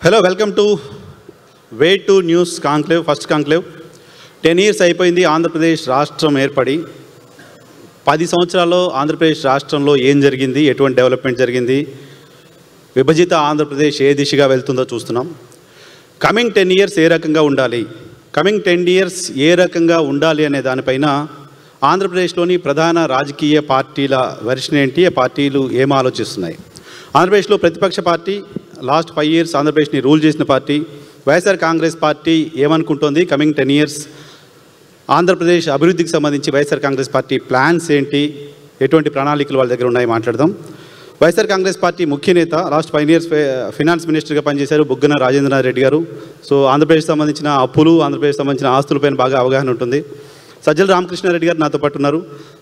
Hello, welcome to way to news conclave, first conclave. 10 years అయిపోయింది ఆంధ్రప్రదేశ్ రాష్ట్రం ఏర్పడి. 10 సంవత్సరాల్లో ఆంధ్రప్రదేశ్ రాష్ట్రంలో ఏం జరిగింది, ఎటువంటి డెవలప్మెంట్ జరిగింది, విభజిత ఆంధ్రప్రదేశ్ ఏ దిశగా వెళ్తుందో చూస్తున్నాం. కమింగ్ 10 years ఏ రకంగా ఉండాలి, కమింగ్ 10 years ఏ రకంగా ఉండాలి అనే దానిపైన ఆంధ్రప్రదేశ్లోని ప్రధాన రాజకీయ పార్టీల వెర్షన్ ఏంటి, ఆ పార్టీలు ఏం ఆలోచిస్తున్నాయి. ఆంధ్రప్రదేశ్లో ప్రతిపక్ష పార్టీ లాస్ట్ 5 years ఆంధ్రప్రదేశ్ని రూల్ చేసిన పార్టీ వైఎస్ఆర్ కాంగ్రెస్ పార్టీ ఏమనుకుంటోంది, కమింగ్ 10 years ఆంధ్రప్రదేశ్ అభివృద్ధికి సంబంధించి వైఎస్ఆర్ కాంగ్రెస్ పార్టీ ప్లాన్స్ ఏంటి, ఎటువంటి ప్రణాళికలు వాళ్ళ దగ్గర ఉన్నాయి మాట్లాడదాం. వైఎస్ఆర్ కాంగ్రెస్ పార్టీ ముఖ్య నేత లాస్ట్ 5 years ఫినాన్స్ మినిస్టర్గా పనిచేశారు బుగ్గన రాజేంద్రనాథ్ రెడ్డి గారు. సో ఆంధ్రప్రదేశ్ సంబంధించిన అప్పులు, ఆంధ్రప్రదేశ్ సంబంధించిన ఆస్తులపైన బాగా అవగాహన ఉంటుంది. సజ్జల రామకృష్ణారెడ్డి గారు నాతో పాటు ఉన్నారు.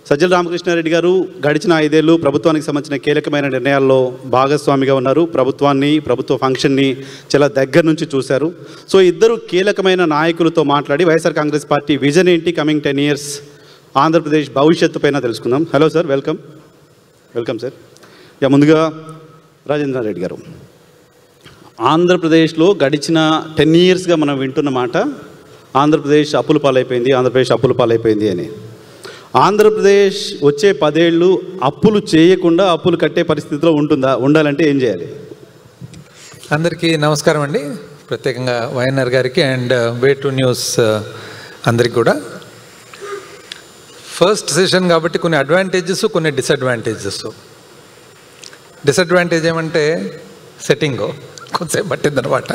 సజ్జల రామకృష్ణారెడ్డి గారు గడిచిన 5 ఏళ్ళు ప్రభుత్వానికి సంబంధించిన కీలకమైన నిర్ణయాల్లో భాగస్వామిగా ఉన్నారు. ప్రభుత్వాన్ని, ప్రభుత్వ ఫంక్షన్ని చాలా దగ్గర నుంచి చూశారు. సో ఇద్దరు కీలకమైన నాయకులతో మాట్లాడి వైఎస్ఆర్ కాంగ్రెస్ పార్టీ విజన్ ఏంటి, కమింగ్ 10 years ఆంధ్రప్రదేశ్ భవిష్యత్తు పైన తెలుసుకుందాం. Hello sir, welcome. Welcome sir. ముందుగా రాజేంద్రనాథ్ రెడ్డి గారు, ఆంధ్రప్రదేశ్లో గడిచిన 10 yearsగా మనం వింటున్న మాట ఆంధ్రప్రదేశ్ అప్పుల పాలైపోయింది, ఆంధ్రప్రదేశ్ అప్పుల పాలైపోయింది అని. ఆంధ్రప్రదేశ్ వచ్చే 10 ఏళ్ళు అప్పులు చేయకుండా అప్పులు కట్టే పరిస్థితిలో ఉండాలంటే ఏం చేయాలి? అందరికీ నమస్కారం అండి. ప్రత్యేకంగా వైఎన్ఆర్ గారికి అండ్ వే టు న్యూస్ అందరికి కూడా. ఫస్ట్ సెషన్ కాబట్టి కొన్ని అడ్వాంటేజెస్, కొన్ని డిసడ్వాంటేజెస్. డిసడ్వాంటేజ్ ఏమంటే సెట్టింగ్ కొంచెం పట్టిందనమాట.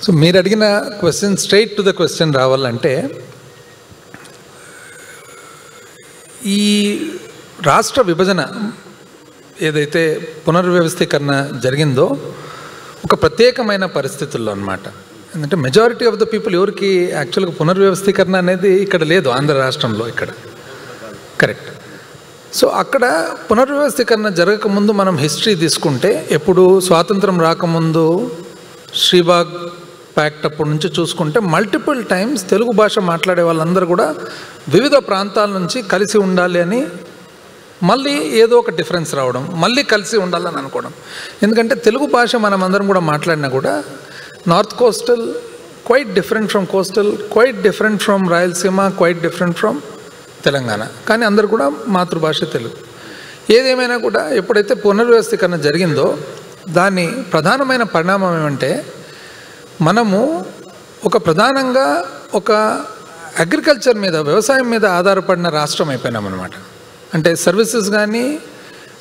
సో మీరు అడిగిన question straight to the question రావాలంటే, ఈ రాష్ట్ర విభజన ఏదైతే పునర్వ్యవస్థీకరణ జరిగిందో ఒక ప్రత్యేకమైన పరిస్థితుల్లో అనమాట. ఎందుకంటే మెజారిటీ ఆఫ్ ద పీపుల్ ఎవరికి యాక్చువల్గా పునర్వ్యవస్థీకరణ అనేది ఇక్కడ లేదు, ఆంధ్ర రాష్ట్రంలో ఇక్కడ. కరెక్ట్. సో అక్కడ పునర్వ్యవస్థీకరణ జరగకముందు మనం హిస్టరీ తీసుకుంటే, ఎప్పుడు స్వాతంత్రం రాకముందు శ్రీబాగ్ ప్యాక్ట్ అప్పటి నుంచి చూసుకుంటే మల్టిపుల్ టైమ్స్ తెలుగు భాష మాట్లాడే వాళ్ళందరూ కూడా వివిధ ప్రాంతాల నుంచి కలిసి ఉండాలి అని, మళ్ళీ ఏదో ఒక డిఫరెన్స్ రావడం, మళ్ళీ కలిసి ఉండాలని అనుకోవడం. ఎందుకంటే తెలుగు భాష మనం అందరం కూడా మాట్లాడినా కూడా north coastal quite different from coastal, quite different from Rayalaseema, quite different from Telangana. కానీ అందరు కూడా మాతృభాష తెలుగు. ఏదేమైనా కూడా ఎప్పుడైతే పునర్వ్యవస్థీకరణ జరిగిందో దాని ప్రధానమైన పరిణామం ఏమంటే, మనము ప్రధానంగా ఒక అగ్రికల్చర్ మీద, వ్యవసాయం మీద ఆధారపడిన రాష్ట్రం అయిపోయినామన్నమాట. అంటే సర్వీసెస్ కానీ,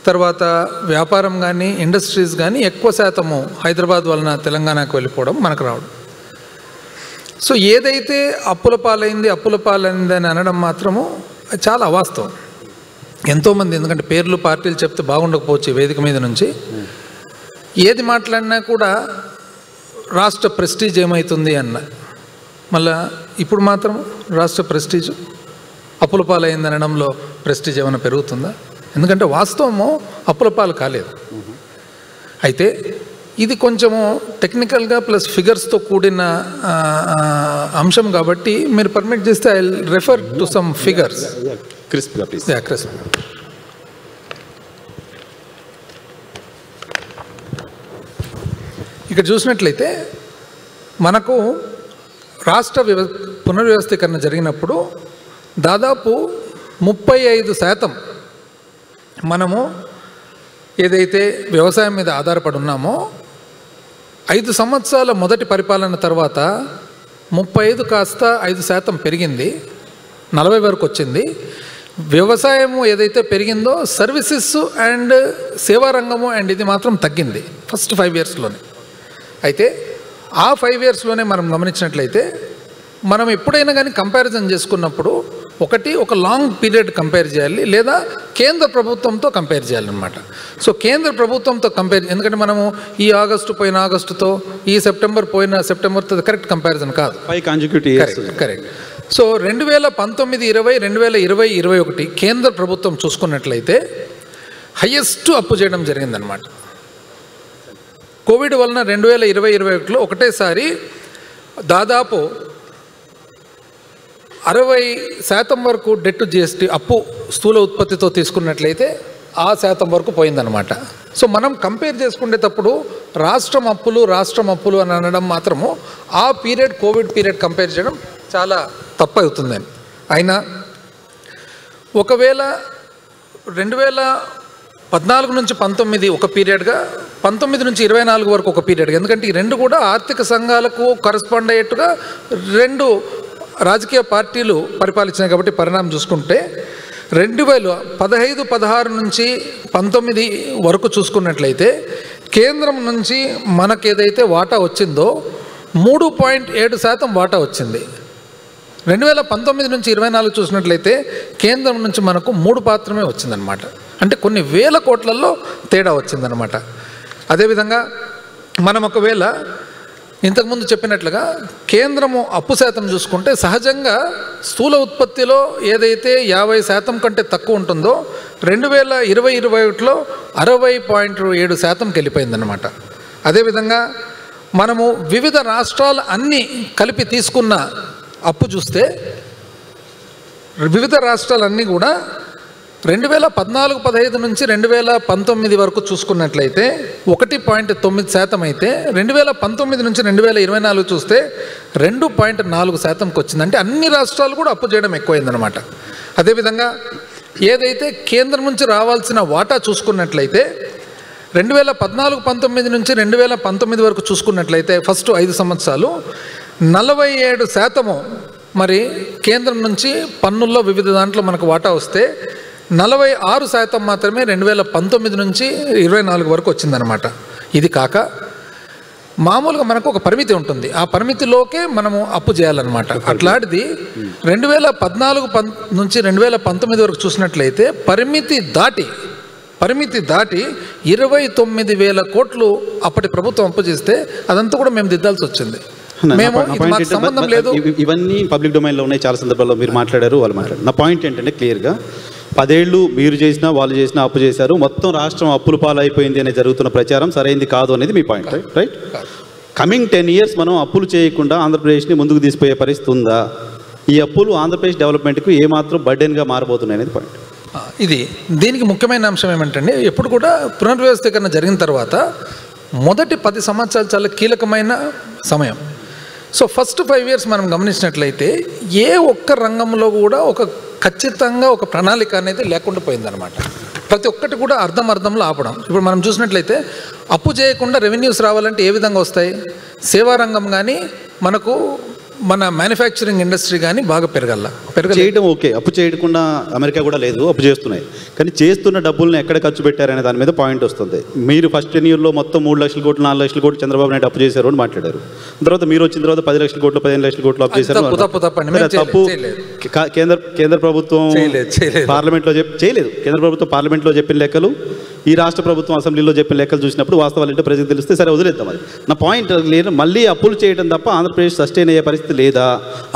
తర్వాత వ్యాపారం కానీ, ఇండస్ట్రీస్ కానీ ఎక్కువ శాతము హైదరాబాద్ వలన తెలంగాణకు వెళ్ళిపోవడం, మనకు రావడం. సో ఏదైతే అప్పుల పాలైంది అని అనడం మాత్రము చాలా అవాస్తవం. ఎంతోమంది, ఎందుకంటే పేర్లు పార్టీలు చెప్తే బాగుండకపోవచ్చు వేదిక మీద నుంచి, ఏది మాట్లాడినా కూడా రాష్ట్ర ప్రెస్టీజ్ ఏమవుతుంది అన్న. మళ్ళా ఇప్పుడు మాత్రం రాష్ట్ర ప్రెస్టీజ్ అప్పుల పాలైంది అనడంలో ప్రెస్టీజ్ ఏమైనా పెరుగుతుందా? ఎందుకంటే వాస్తవము అప్పుల పాలు కాలేదు. అయితే ఇది కొంచెము టెక్నికల్గా ప్లస్ ఫిగర్స్తో కూడిన అంశం కాబట్టి మీరు పర్మిట్ చేస్తే I will refer to some figures. Crisp. ఇక్కడ చూసినట్లయితే మనకు రాష్ట్ర పునర్వ్యవస్థీకరణ జరిగినప్పుడు దాదాపు 35% మనము ఏదైతే వ్యవసాయం మీద ఆధారపడి ఉన్నామో 5 సంవత్సరాల మొదటి పరిపాలన తర్వాత 35 కాస్త 5% పెరిగింది, 40 వరకు వచ్చింది. వ్యవసాయము ఏదైతే పెరిగిందో సర్వీసెస్ అండ్ సేవారంగము అండ్ ఇది మాత్రం తగ్గింది ఫస్ట్ 5 yearsలోనే. అయితే ఆ 5 yearsలోనే మనం గమనించినట్లయితే, మనం ఎప్పుడైనా కానీ కంపారిజన్ చేసుకున్నప్పుడు ఒక లాంగ్ పీరియడ్ కంపేర్ చేయాలి, లేదా కేంద్ర ప్రభుత్వంతో కంపేర్ చేయాలన్నమాట. సో కేంద్ర ప్రభుత్వంతో ఎందుకంటే మనము ఈ ఆగస్టు పోయిన ఆగస్టుతో, ఈ సెప్టెంబర్ పోయిన సెప్టెంబర్తో కరెక్ట్ కంపారిజన్ కాదు. కరెక్ట్. సో 2019, 20, 2020, 2021 కేంద్ర ప్రభుత్వం చూసుకున్నట్లయితే హయ్యెస్ట్ అప్పు చేయడం జరిగిందనమాట. కోవిడ్ వలన 2020, 2021లో ఒకటేసారి దాదాపు 60% వరకు డెట్ జిఎస్టీ అప్పు స్థూల ఉత్పత్తితో తీసుకున్నట్లయితే ఆ శాతం వరకు పోయిందనమాట. సో మనం కంపేర్ చేసుకునేటప్పుడు రాష్ట్రం అప్పులు అని అనడం మాత్రము ఆ పీరియడ్ కోవిడ్ పీరియడ్ కంపేర్ చేయడం చాలా తప్పు అవుతుందని. అయినా ఒకవేళ 2014 నుంచి 19 ఒక పీరియడ్గా, 19 నుంచి 24 వరకు ఒక పీరియడ్గా, ఎందుకంటే ఈ రెండు కూడా ఆర్థిక సంఘాలకు కరస్పాండ్ అయ్యేట్టుగా రెండు రాజకీయ పార్టీలు పరిపాలించినాయి కాబట్టి పరిణామం చూసుకుంటే 2015-16 నుంచి 19 వరకు చూసుకున్నట్లయితే కేంద్రం నుంచి మనకు ఏదైతే వాటా వచ్చిందో 3.7% వాటా వచ్చింది. 2019 నుంచి 24 చూసినట్లయితే కేంద్రం నుంచి మనకు 3 మాత్రమే వచ్చిందనమాట. అంటే కొన్ని వేల కోట్లలో తేడా వచ్చిందనమాట. అదేవిధంగా మనం ఒకవేళ ఇంతకుముందు చెప్పినట్లుగా కేంద్రము అప్పు శాతం చూసుకుంటే సహజంగా స్థూల ఉత్పత్తిలో ఏదైతే 50% కంటే తక్కువ ఉంటుందో 2020-21లో 60.7%కి వెళ్ళిపోయిందనమాట. అదేవిధంగా మనము వివిధ రాష్ట్రాలు అన్నీ కలిపి తీసుకున్న అప్పు చూస్తే వివిధ రాష్ట్రాలన్నీ కూడా 2014-15 నుంచి 2019 వరకు చూసుకున్నట్లయితే 1.9% అయితే 2019 నుంచి 2024 చూస్తే 2.4%కి వచ్చింది. అంటే అన్ని రాష్ట్రాలు కూడా అప్పు చేయడం ఎక్కువైందనమాట. అదేవిధంగా ఏదైతే కేంద్రం నుంచి రావాల్సిన వాటా చూసుకున్నట్లయితే 2014-19 నుంచి 2019 వరకు చూసుకున్నట్లయితే ఫస్ట్ 5 సంవత్సరాలు 47% మరి కేంద్రం నుంచి పన్నుల్లో వివిధ దాంట్లో మనకు వాటా వస్తే 46% మాత్రమే 2019 నుంచి 24 వరకు వచ్చిందనమాట. ఇది కాక మామూలుగా మనకు ఒక పరిమితి ఉంటుంది, ఆ పరిమితిలోకే మనము అప్పు చేయాలన్నమాట. అట్లాంటిది 2014 నుంచి 2019 వరకు చూసినట్లయితే పరిమితి దాటి 29,000 కోట్లు అప్పటి ప్రభుత్వం అప్పు చేస్తే అదంతా కూడా మేము దిద్దాల్సి వచ్చింది. మేము మాకు సంబంధం లేదు. ఇవన్నీ పబ్లిక్ డొమైన్లో ఉన్నాయి, చాలా సందర్భాల్లో మీరు మాట్లాడారు, వాళ్ళు మాట్లాడారు. నా పాయింట్ ఏంటంటే క్లియర్గా 10 ఏళ్ళు మీరు చేసినా వాళ్ళు చేసినా అప్పు చేశారు, మొత్తం రాష్ట్రం అప్పుల పాలైపోయింది అనే జరుగుతున్న ప్రచారం సరైంది కాదు అనేది మీ పాయింట్, రైట్? కమింగ్ 10 years మనం అప్పులు చేయకుండా ఆంధ్రప్రదేశ్ని ముందుకు తీసుకుపోయే పరిస్థితి ఉందా? ఈ అప్పులు ఆంధ్రప్రదేశ్ డెవలప్మెంట్కు ఏమాత్రం బర్డెన్గా మారబోతున్నాయి అనేది పాయింట్. ఇది దీనికి ముఖ్యమైన అంశం ఏమంటే ఎప్పుడు కూడా పునర్వ్యవస్థీకరణ జరిగిన తర్వాత మొదటి 10 సంవత్సరాలు చాలా కీలకమైన సమయం. సో ఫస్ట్ 5 years మనం గమనించినట్లయితే ఏ ఒక్క రంగంలో కూడా ఖచ్చితంగా ఒక ప్రణాళిక అనేది లేకుండా పోయిందనమాట. ప్రతి ఒక్కటి కూడా అర్ధంలో ఆపడం. ఇప్పుడు మనం చూసినట్లయితే అప్పు చేయకుండా రెవెన్యూస్ రావాలంటే ఏ విధంగా వస్తాయి? సేవా రంగం కానీ మనకు మన మ్యానుఫ్యాక్చరింగ్ ఇండస్ట్రీ కానీ బాగా చేయడం ఓకే. అప్పు చేయకుండా అమెరికా కూడా లేదు, అప్పు చేస్తున్నాయి. కానీ చేస్తున్న డబ్బులను ఎక్కడ ఖర్చు పెట్టారనే దాని మీద పాయింట్ వస్తుంది. మీరు ఫస్ట్ 10 yearలో మొత్తం 3 లక్షల కోట్లు 4 లక్షల కోట్లు చంద్రబాబు నాయుడు అప్పు చేశారు అని మాట్లాడారు. తర్వాత మీరు వచ్చిన తర్వాత 10 లక్షల కోట్లు 15 లక్షల కోట్లు అప్పు చేశారు. తప్పు. కేంద్ర ప్రభుత్వం పార్లమెంట్లో చేయలేదు. కేంద్ర ప్రభుత్వం పార్లమెంట్లో చెప్పిన లెక్కలు, ఈ రాష్ట్ర ప్రభుత్వం అసెంబ్లీలో చెప్పిన లెక్కలు చూసినప్పుడు వాస్తవాలు ఏంటో ప్రజలకు తెలిస్తే సరే వదిలేద్దాం. అది నా పాయింట్. లేదు, మళ్ళీ అప్పులు చేయడం తప్ప ఆంధ్రప్రదేశ్ సస్టైన్ అయ్యే పరిస్థితి లేదా?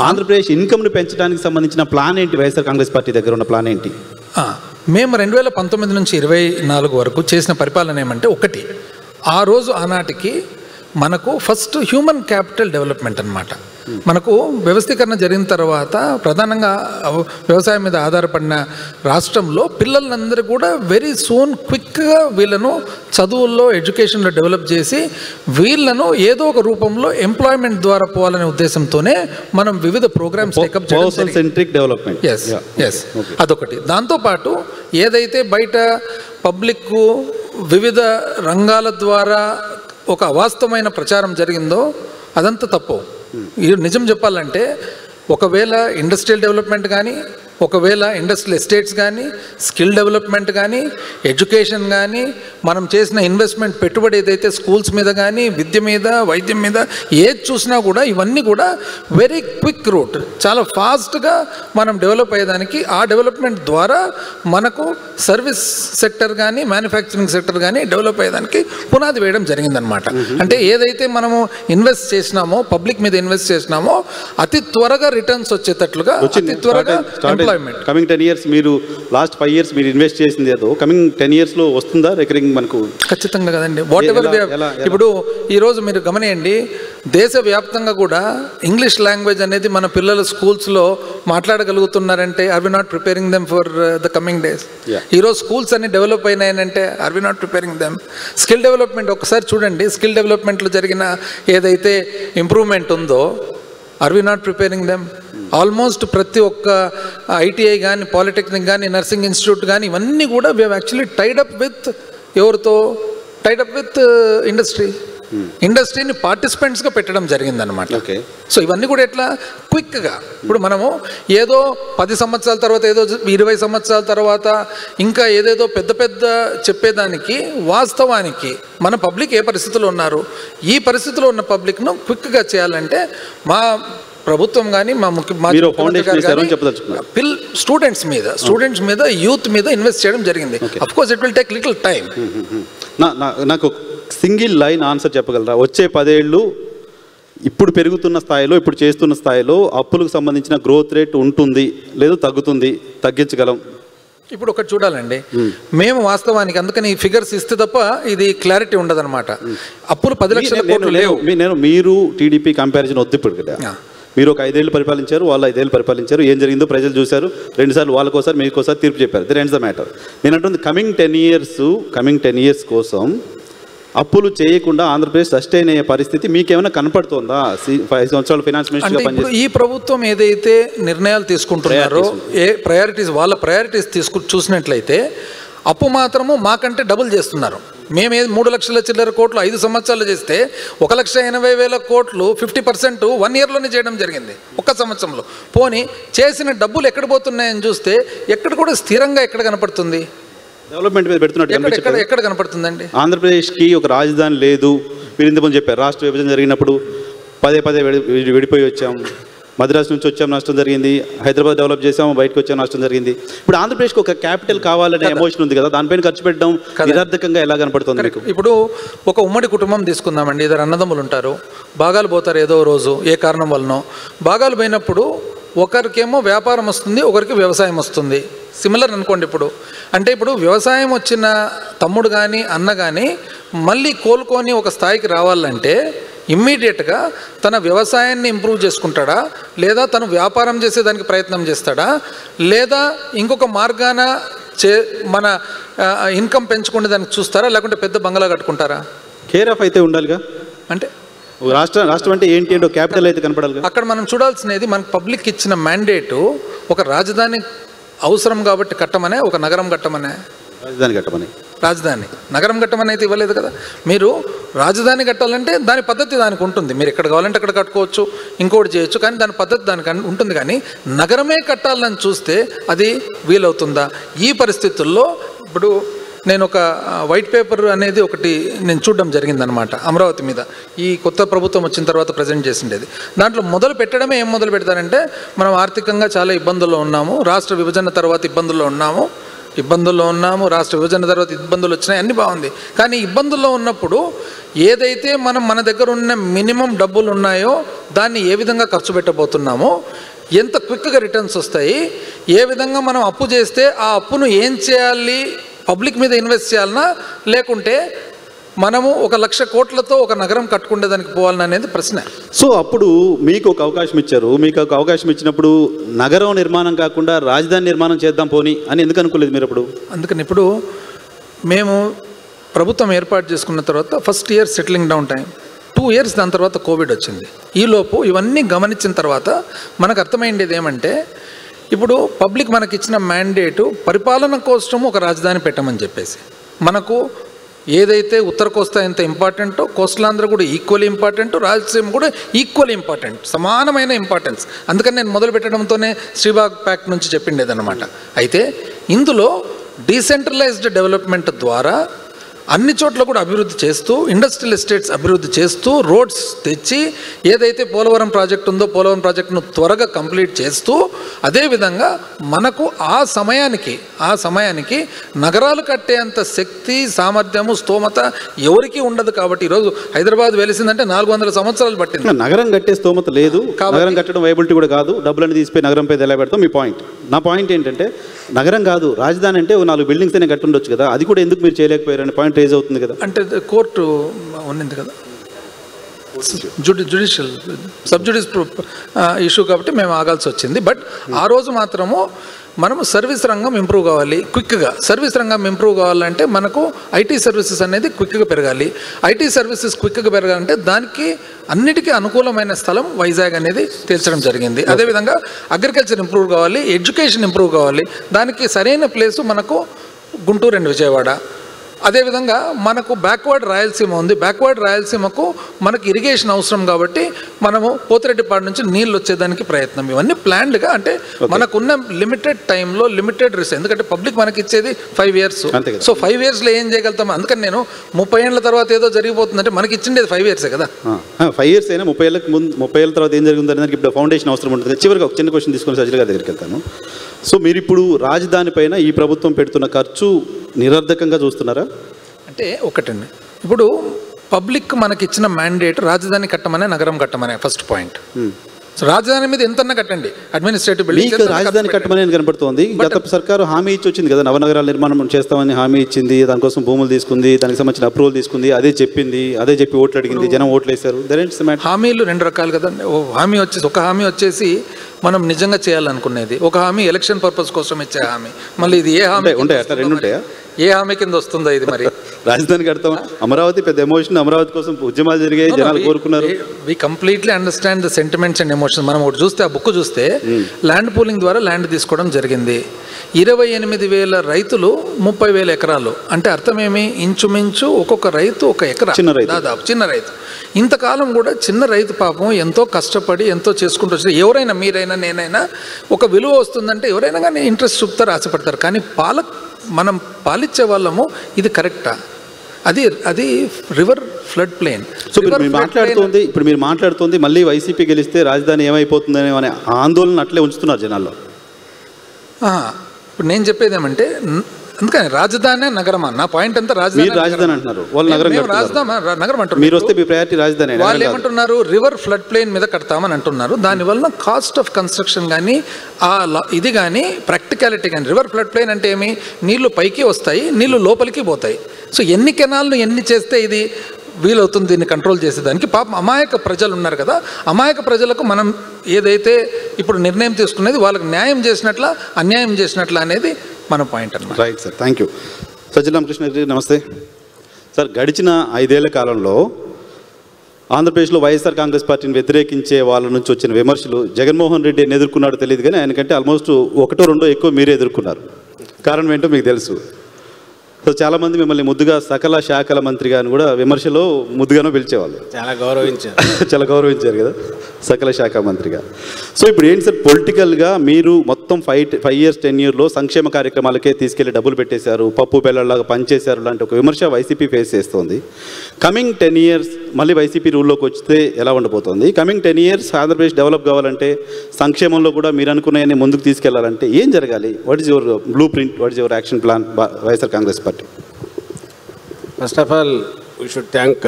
ఆంధ్రప్రదేశ్ ఇన్కమ్ని పెంచడానికి సంబంధించిన ప్లాన్ ఏంటి? వైఎస్ఆర్ కాంగ్రెస్ పార్టీ దగ్గర ఉన్న ప్లాన్ ఏంటి? మేము 2019 నుంచి 24 వరకు చేసిన పరిపాలన ఏమంటే, ఒకటి, ఆ రోజు ఆనాటికి మనకు ఫస్ట్ హ్యూమన్ క్యాపిటల్ డెవలప్మెంట్ అన్నమాట. మనకు వ్యవస్థీకరణ జరిగిన తర్వాత ప్రధానంగా వ్యవసాయం మీద ఆధారపడిన రాష్ట్రంలో పిల్లలందరూ కూడా వెరీ సూన్ క్విక్గా వీళ్ళను చదువుల్లో ఎడ్యుకేషన్లో డెవలప్ చేసి వీళ్ళను ఏదో ఒక రూపంలో ఎంప్లాయ్మెంట్ ద్వారా పోవాలనే ఉద్దేశంతోనే మనం వివిధ ప్రోగ్రామ్స్ టేకప్ చేయడం. ఎస్, అదొకటి. దాంతోపాటు ఏదైతే బయట పబ్లిక్ వివిధ రంగాల ద్వారా ఒక అవాస్తవమైన ప్రచారం జరిగిందో అదంతా తప్పు. నిజం చెప్పాలంటే ఒకవేళ ఇండస్ట్రియల్ డెవలప్మెంట్ కానీ, ఒకవేళ ఇండస్ట్రియల్ ఎస్టేట్స్ కానీ, స్కిల్ డెవలప్మెంట్ కానీ, ఎడ్యుకేషన్ కానీ, మనం చేసిన ఇన్వెస్ట్మెంట్ పెట్టుబడి ఏదైతే స్కూల్స్ మీద కానీ, విద్య మీద, వైద్యం మీద ఏది చూసినా కూడా ఇవన్నీ కూడా వెరీ క్విక్ రూట్, చాలా ఫాస్ట్గా మనం డెవలప్ అయ్యేదానికి, ఆ డెవలప్మెంట్ ద్వారా మనకు సర్వీస్ సెక్టర్ కానీ మ్యానుఫ్యాక్చరింగ్ సెక్టర్ కానీ డెవలప్ అయ్యేదానికి పునాది వేయడం జరిగిందనమాట. అంటే ఏదైతే మనము ఇన్వెస్ట్ చేసినామో, పబ్లిక్ మీద ఇన్వెస్ట్ చేసినామో అతి త్వరగా రిటర్న్స్ వచ్చేటట్లుగా, అతి త్వరగా కమింగ్ 10 years మీరు లాస్ట్ 5 years మీరు ఇన్వెస్ట్ చేసింది ఏదో కమింగ్ 10 yearsలో వస్తుందా రికరింగ్? మనకు ఖచ్చితంగా కదండి. వాట్ ఎవర్ ఇప్పుడు ఈరోజు మీరు గమనియండి, దేశవ్యాప్తంగా కూడా ఇంగ్లీష్ లాంగ్వేజ్ అనేది మన పిల్లలు స్కూల్స్లో మాట్లాడగలుగుతున్నారంటే are we not preparing them for the coming days? ఈరోజు స్కూల్స్ అన్ని డెవలప్ అయినాయనంటే are we not preparing them? Skill development ఒకసారి చూడండి, స్కిల్ డెవలప్మెంట్లో జరిగిన ఏదైతే ఇంప్రూవ్మెంట్ ఉందో are we not preparing them? Almost ప్రతి ఒక్క ఐటీఐ కానీ, పాలిటెక్నిక్ కానీ, నర్సింగ్ ఇన్స్టిట్యూట్ కానీ, ఇవన్నీ కూడా we have actually tied up with ఎవరితో? టైడప్ విత్ ఇండస్ట్రీని పార్టిసిపెంట్స్గా పెట్టడం జరిగిందనమాట. సో ఇవన్నీ కూడా ఎట్లా క్విక్గా, ఇప్పుడు మనము ఏదో 10 సంవత్సరాల తర్వాత, ఏదో 20 సంవత్సరాల తర్వాత ఇంకా ఏదేదో పెద్ద పెద్ద చెప్పేదానికి, వాస్తవానికి మన పబ్లిక్ ఏ పరిస్థితిలో ఉన్నారు, ఈ పరిస్థితిలో ఉన్న పబ్లిక్ను క్విక్గా చేయాలంటే మా ప్రభుత్వం కానీ, మా స్టూడెంట్స్ మీద యూత్ మీద ఇన్వెస్ట్ చేయడం జరిగింది. Of course it will take little time. నాకు సింగిల్ లైన్ ఆన్సర్ చెప్పగలరా? వచ్చే 10 ఏళ్ళు ఇప్పుడు పెరుగుతున్న స్థాయిలో, ఇప్పుడు చేస్తున్న స్థాయిలో అప్పులకు సంబంధించిన గ్రోత్ రేట్ ఉంటుంది లేదు తగ్గుతుంది? తగ్గించగలం? ఇప్పుడు ఒకటి చూడాలండి, మేము వాస్తవానికి అందుకని ఈ ఫిగర్స్ ఇస్తే తప్ప ఇది క్లారిటీ ఉండదన్నమాట. అప్పులు 10 లక్షల కోట్లు లేవు. మీరు టీడీపీ కంపారిజన్ వద్దు ఇప్పుడు కదా. మీరు ఒక 5 ఏళ్ళు పరిపాలించారు, వాళ్ళు 5 ఏళ్ళు పరిపాలించారు, ఏం జరిగిందో ప్రజలు చూశారు, 2 సార్లు వాళ్ళకోసారి మీకోసారి తీర్పు చెప్పారు. The ends the matter. నేను అంటుంది కమింగ్ 10 ఇయర్స్ కోసం అప్పులు చేయకుండా ఆంధ్రప్రదేశ్ సస్టైన్ అయ్యే పరిస్థితి మీకేమైనా కనపడుతుందా? 5 సంవత్సరాలు ఫైనాన్స్ మినిస్టర్గా పనిచేసి ఈ ప్రభుత్వం ఏదైతే నిర్ణయాలు తీసుకుంటున్నారో, ఏ ప్రయారిటీస్, వాళ్ళ ప్రయారిటీస్ చూసినట్లయితే అప్పు మాత్రము మాకంటే డబుల్ చేస్తున్నారు. మేము 3 లక్షల చిల్లర కోట్లు 5 సంవత్సరాలు చేస్తే 1,80,000 కోట్లు 50% 1 ఇయర్లోనే చేయడం జరిగింది, ఒక్క సంవత్సరంలో. పోనీ చేసిన డబ్బులు ఎక్కడ పోతున్నాయని చూస్తే ఎక్కడ కూడా స్థిరంగా ఎక్కడ కనపడుతుంది? డెవలప్మెంట్ మీద పెడుతున్నట్టు ఎక్కడ కనపడుతుందండి? ఆంధ్రప్రదేశ్కి ఒక రాజధాని లేదు. మీరు ఇంతకుముందు చెప్పారు, రాష్ట్ర విభజన జరిగినప్పుడు పదే విడిపోయి వచ్చాం. మద్రాసు నుంచి వచ్చాం, నష్టం జరిగింది. హైదరాబాద్ డెవలప్ చేసాము, బయటకు వచ్చాం, నష్టం జరిగింది. ఇప్పుడు ఆంధ్రప్రదేశ్కి ఒక క్యాపిటల్ కావాలనే ఎమోషన్ ఉంది కదా, దానిపైన ఖర్చు పెట్టడం నిరర్థకంగా ఎలా కనపడుతుంది మీకు? ఇప్పుడు ఒక ఉమ్మడి కుటుంబం తీసుకుందామండి, ఇద్దరు అన్నదమ్ములు ఉంటారు, భాగాలు పోతారు ఏదో రోజు ఏ కారణం వలనో. భాగాలు పోయినప్పుడు ఒకరికేమో వ్యాపారం వస్తుంది, ఒకరికి వ్యవసాయం వస్తుంది. సిమిలర్ అనుకోండి. ఇప్పుడు వ్యవసాయం వచ్చిన తమ్ముడు కానీ అన్న కానీ మళ్ళీ కోలుకొని ఒక స్థాయికి రావాలంటే ఇమ్మీడియట్గా తన వ్యవసాయాన్ని ఇంప్రూవ్ చేసుకుంటాడా, లేదా తను వ్యాపారం చేసేదానికి ప్రయత్నం చేస్తాడా, లేదా ఇంకొక మార్గాన మన ఇన్కమ్ పెంచుకునే దానికి చూస్తారా, లేకుంటే పెద్ద బంగ్లా కట్టుకుంటారా? కేర్ ఆఫ్ అయితే ఉండాలిగా. అంటే రాష్ట్రం అంటే ఏంటి అంటే క్యాపిటల్ అయితే కనపడాలి. అక్కడ మనం చూడాల్సినది మనకు పబ్లిక్ ఇచ్చిన మ్యాండేటు ఒక రాజధాని అవసరం కాబట్టి కట్టమనే, ఒక నగరం కట్టమనే. రాజధాని నగరం కట్టమని అయితే ఇవ్వలేదు కదా. మీరు రాజధాని కట్టాలంటే దాని పద్ధతి దానికి ఉంటుంది. మీరు ఎక్కడ కావాలంటే అక్కడ కట్టుకోవచ్చు, ఇంకోటి చేయొచ్చు, కానీ దాని పద్ధతి దానికి ఉంటుంది. కానీ నగరమే కట్టాలని చూస్తే అది వీలవుతుందా? ఈ పరిస్థితుల్లో ఇప్పుడు నేను ఒక వైట్ పేపర్ అనేది ఒకటి నేను చూడడం జరిగిందనమాట అమరావతి మీద. ఈ కొత్త ప్రభుత్వం వచ్చిన తర్వాత ప్రజెంట్ చేసిండేది. దాంట్లో మొదలు పెట్టడమే ఏం మొదలు పెడతారంటే, మనం ఆర్థికంగా చాలా ఇబ్బందుల్లో ఉన్నాము, రాష్ట్ర విభజన తర్వాత ఇబ్బందుల్లో ఉన్నాము, రాష్ట్ర విభజన తర్వాత ఇబ్బందులు వచ్చినాయి, అన్నీ బాగుంది. కానీ ఇబ్బందుల్లో ఉన్నప్పుడు ఏదైతే మనం మన దగ్గర ఉన్న మినిమం డబ్బులు ఉన్నాయో దాన్ని ఏ విధంగా ఖర్చు పెట్టబోతున్నామో, ఎంత క్విక్గా రిటర్న్స్ వస్తాయి, ఏ విధంగా మనం అప్పు చేస్తే ఆ అప్పును ఏం చేయాలి, పబ్లిక్ మీద ఇన్వెస్ట్ చేయాలన్నా లేకుంటే మనము 1,00,000 కోట్లతో ఒక నగరం కట్టుకునేదానికి పోవాలని అనేది ప్రశ్న. సో అప్పుడు మీకు ఒక అవకాశం ఇచ్చారు. మీకు ఒక అవకాశం ఇచ్చినప్పుడు నగరం నిర్మాణం కాకుండా రాజధాని నిర్మాణం చేద్దాం పోనీ అని ఎందుకు అనుకోలేదు మీరు అప్పుడు? అందుకని ఇప్పుడు మేము ప్రభుత్వం ఏర్పాటు చేసుకున్న తర్వాత first year settling down time, 2 years, దాని తర్వాత కోవిడ్ వచ్చింది. ఈలోపు ఇవన్నీ గమనించిన తర్వాత మనకు అర్థమైండేది ఏమంటే, ఇప్పుడు పబ్లిక్ మనకి ఇచ్చిన మ్యాండేటు పరిపాలన కోసం ఒక రాజధాని పెట్టమని చెప్పేసి, మనకు ఏదైతే ఉత్తర కోస్తా ఎంత ఇంపార్టెంటో కోస్టలాంధ్ర కూడా ఈక్వల్లీ ఇంపార్టెంట్, రాయలసీమ కూడా ఈక్వల్లీ ఇంపార్టెంట్, సమానమైన ఇంపార్టెన్స్. అందుకని నేను మొదలు పెట్టడంతోనే శ్రీబాగ్ ప్యాక్ట్ నుంచి చెప్పిండేదన్నమాట. అయితే ఇందులో డీసెంట్రలైజ్డ్ డెవలప్మెంట్ ద్వారా అన్ని చోట్ల కూడా అభివృద్ధి చేస్తూ, ఇండస్ట్రియల్ ఎస్టేట్స్ అభివృద్ధి చేస్తూ, రోడ్స్ తెచ్చి, ఏదైతే పోలవరం ప్రాజెక్ట్ ఉందో పోలవరం ప్రాజెక్టును త్వరగా కంప్లీట్ చేస్తూ, అదేవిధంగా మనకు ఆ సమయానికి నగరాలు కట్టేంత శక్తి, సామర్థ్యము, స్తోమత ఎవరికీ ఉండదు. కాబట్టి ఈరోజు హైదరాబాద్ వెలిసిందంటే 400 సంవత్సరాలు పట్టింది. నగరం కట్టే స్తోమత లేదు, నగరం కట్టడం వైబిలిటీ కూడా కాదు, డబ్బులన్నీ తీసిపోయి నగరం పై ఎలా పెడతాం మీ పాయింట్. నా పాయింట్ ఏంటంటే, నగరం కాదు రాజధాని అంటే 4 బిల్డింగ్స్ అయినా కట్టి ఉండొచ్చు కదా, అది కూడా ఎందుకు మీరు చేయలేకపోయారు అనే పాయింట్ రేజ్ అవుతుంది కదా. అంటే కోర్టు ఉన్నింది కదా, జ్యుడిషియల్ సబ్జుడిస్ ఇష్యూ కాబట్టి మేము ఆగాల్సి వచ్చింది. బట్ ఆ రోజు మాత్రము మనము సర్వీస్ రంగం ఇంప్రూవ్ కావాలి క్విక్గా. సర్వీస్ రంగం ఇంప్రూవ్ కావాలంటే మనకు ఐటీ సర్వీసెస్ అనేది క్విక్గా పెరగాలి. ఐటీ సర్వీసెస్ క్విక్గా పెరగాలంటే దానికి అన్నిటికీ అనుకూలమైన స్థలం వైజాగ్ అనేది తేల్చడం జరిగింది. అదేవిధంగా అగ్రికల్చర్ ఇంప్రూవ్ కావాలి, ఎడ్యుకేషన్ ఇంప్రూవ్ కావాలి. దానికి సరైన ప్లేసు మనకు గుంటూరు అండ్ విజయవాడ. అదేవిధంగా మనకు బ్యాక్వర్డ్ రాయలసీమ ఉంది. బ్యాక్వర్డ్ రాయలసీమకు మనకు ఇరిగేషన్ అవసరం కాబట్టి మనము పోతిరెడ్డిపాడు నుంచి నీళ్ళు వచ్చేదానికి ప్రయత్నం. ఇవన్నీ ప్లాన్డ్గా, అంటే మనకున్న లిమిటెడ్ టైంలో లిమిటెడ్ రిసోర్స్. ఎందుకంటే పబ్లిక్ మనకి ఇచ్చేది 5 years. సో 5 yearsలో ఏం చేయగలుగుతాం? అందుకని నేను 30 ఏళ్ళ తర్వాత ఏదో జరిగిపోతుందంటే మనకి ఇచ్చిండేది 5 years కదా. 5 years అయినా 30 ఏళ్ళకి ముందు 30 ఏళ్ళ తర్వాత ఏం జరుగుతుంది దానికి ఇప్పుడు ఫౌండేషన్ అవసరం ఉంటుంది. చివరికి ఒక చిన్న క్వశ్చన్ తీసుకొని సజ్జల గారి దగ్గరికి వెళ్తాను. సో మీరు ఇప్పుడు రాజధాని పైన ఈ ప్రభుత్వం పెడుతున్న ఖర్చు నిరర్ధకంగా చూస్తున్నారా? అంటే ఒకటండి, ఇప్పుడు పబ్లిక్ మనకి ఇచ్చిన మ్యాండేట్ రాజధాని కట్టమనే, నగరం కట్టమనే ఫస్ట్ పాయింట్. సో రాజధాని మీద ఎంతన్నా కట్టండి, అడ్మినిస్ట్రేటివ్ బిల్డింగ్ రాజధాని కట్టమని కనబడుతోంది. గత సర్కారు హామీ ఇచ్చి వచ్చింది కదా, నవనగరాల నిర్మాణం చేస్తామని హామీ ఇచ్చింది, దానికోసం భూములు తీసుకుంది, దానికి సంబంధించిన అప్రూవల్ తీసుకుంది, అదే చెప్పి ఓట్లు అడిగింది, జనం ఓట్లు వేశారు. హామీలు 2 రకాలు కదండి. ఒక హామీ వచ్చేసి మనం నిజంగా చేయాలనుకునేది, ఒక హామీ ఎలక్షన్ పర్పస్ కోసం ఇచ్చే హామీ. మళ్ళీ ఇది ఏ హామీ ఉంటాయి? అట్లా 2 ఉంటాయా? ఏ హామీ కింద వస్తుందో ఇది? మరి రాజధాని కడతాం, అమరావతి పెద్ద ఎమోషన్, అమరావతి కోసం ఉద్యమాలు జరిగాయి, జనాలు కోరుకున్నారు. We completely understand the sentiments and emotions. మనం ఒకటి చూస్తే, ఆ బుక్ చూస్తే ల్యాండ్ పూలింగ్ ద్వారా ల్యాండ్ తీసుకోవడం జరిగింది. 28,000 రైతులు 30,000 ఎకరాలు. అంటే అర్థమేమి? ఇంచుమించు ఒక్కొక్క రైతు ఒక ఎకరా, దాదాపు చిన్న రైతు. ఇంతకాలం కూడా చిన్న రైతు పాపం ఎంతో కష్టపడి ఎంతో చేసుకుంటూ వచ్చి, ఎవరైనా మీరైనా నేనైనా ఒక విలువ వస్తుందంటే ఎవరైనా కానీ ఇంట్రెస్ట్ చూపుతారు, ఆశపడతారు. కానీ మనం పాలిచ్చే వాళ్ళము ఇది కరెక్టా? అది రివర్ ఫ్లడ్ ప్లేన్. సో ఇప్పుడు మీరు మాట్లాడుతుంది మళ్ళీ వైసీపీ గెలిస్తే రాజధాని ఏమైపోతుందనే అనే ఆందోళన అట్లే ఉంచుతున్నారు జనాల్లో. ఇప్పుడు నేను చెప్పేది ఏమంటే, అందుకని రాజధాని నగరమా? నా పాయింట్ అంతా రాజధాని అంటున్నారు వాళ్ళు, నగరం నగరం అంటారు. మీరు వస్తే మీ ప్రయారిటీ రాజధాని. వాళ్ళు ఏమంటున్నారు? రివర్ ఫ్లడ్ ప్లేన్ మీద కడతామని అంటున్నారు. దానివల్ల కాస్ట్ ఆఫ్ కన్స్ట్రక్షన్ కానీ ఇది కానీ ప్రాక్టికాలిటీ కానీ. రివర్ ఫ్లడ్ ప్లేన్ అంటే ఏమి? నీళ్లు పైకి వస్తాయి, నీళ్లు లోపలికి పోతాయి. సో ఎన్ని కెనాల్ను ఎన్ని చేస్తే ఇది వీలవుతుంది దీన్ని కంట్రోల్ చేసేదానికి? పాపం అమాయక ప్రజలు ఉన్నారు కదా, అమాయక ప్రజలకు మనం ఏదైతే ఇప్పుడు నిర్ణయం తీసుకునేది వాళ్ళకి న్యాయం చేసినట్ల అన్యాయం చేసినట్ల అనేది మన పాయింట్ అన్నమాట. Right sir, thank you. Sajjala Ramakrishna గారు నమస్తే సార్. గడిచిన 5 ఏళ్ల కాలంలో ఆంధ్రప్రదేశ్లో వైఎస్ఆర్ కాంగ్రెస్ పార్టీని వ్యతిరేకించే వాళ్ళ నుంచి వచ్చిన విమర్శలు, జగన్మోహన్ రెడ్డి ఎదుర్కొన్నాడో తెలియదు కానీ ఆయనకంటే ఆల్మోస్ట్ 1-2 ఎక్కువ మీరే ఎదుర్కొన్నారు. కారణం ఏంటో మీకు తెలుసు. సో చాలామంది మిమ్మల్ని ముద్దుగా సకల శాఖల మంత్రిగా అని కూడా విమర్శలో ముద్దుగానో పిలిచేవాళ్ళు. చాలా గౌరవించారు కదా సకల శాఖ మంత్రిగా. సో ఇప్పుడు ఏంటి సార్, పొలిటికల్గా మీరు మొత్తం 5 years 10 yearsలో సంక్షేమ కార్యక్రమాలకే తీసుకెళ్లి డబ్బులు పెట్టేశారు, పప్పు బెల్లలాగా పనిచేశారు లాంటి ఒక విమర్శ వైసీపీ ఫేస్ చేస్తోంది. కమింగ్ 10 years మళ్ళీ వైసీపీ రూల్లోకి వస్తే ఎలా ఉండబోతోంది? కమింగ్ 10 years ఆంధ్రప్రదేశ్ డెవలప్ కావాలంటే, సంక్షేమంలో కూడా మీరు అనుకున్నాయని ముందుకు తీసుకెళ్లాలంటే ఏం జరగాలి? What is your blue print, what is your action plan YSR Congress party? First of all we should thank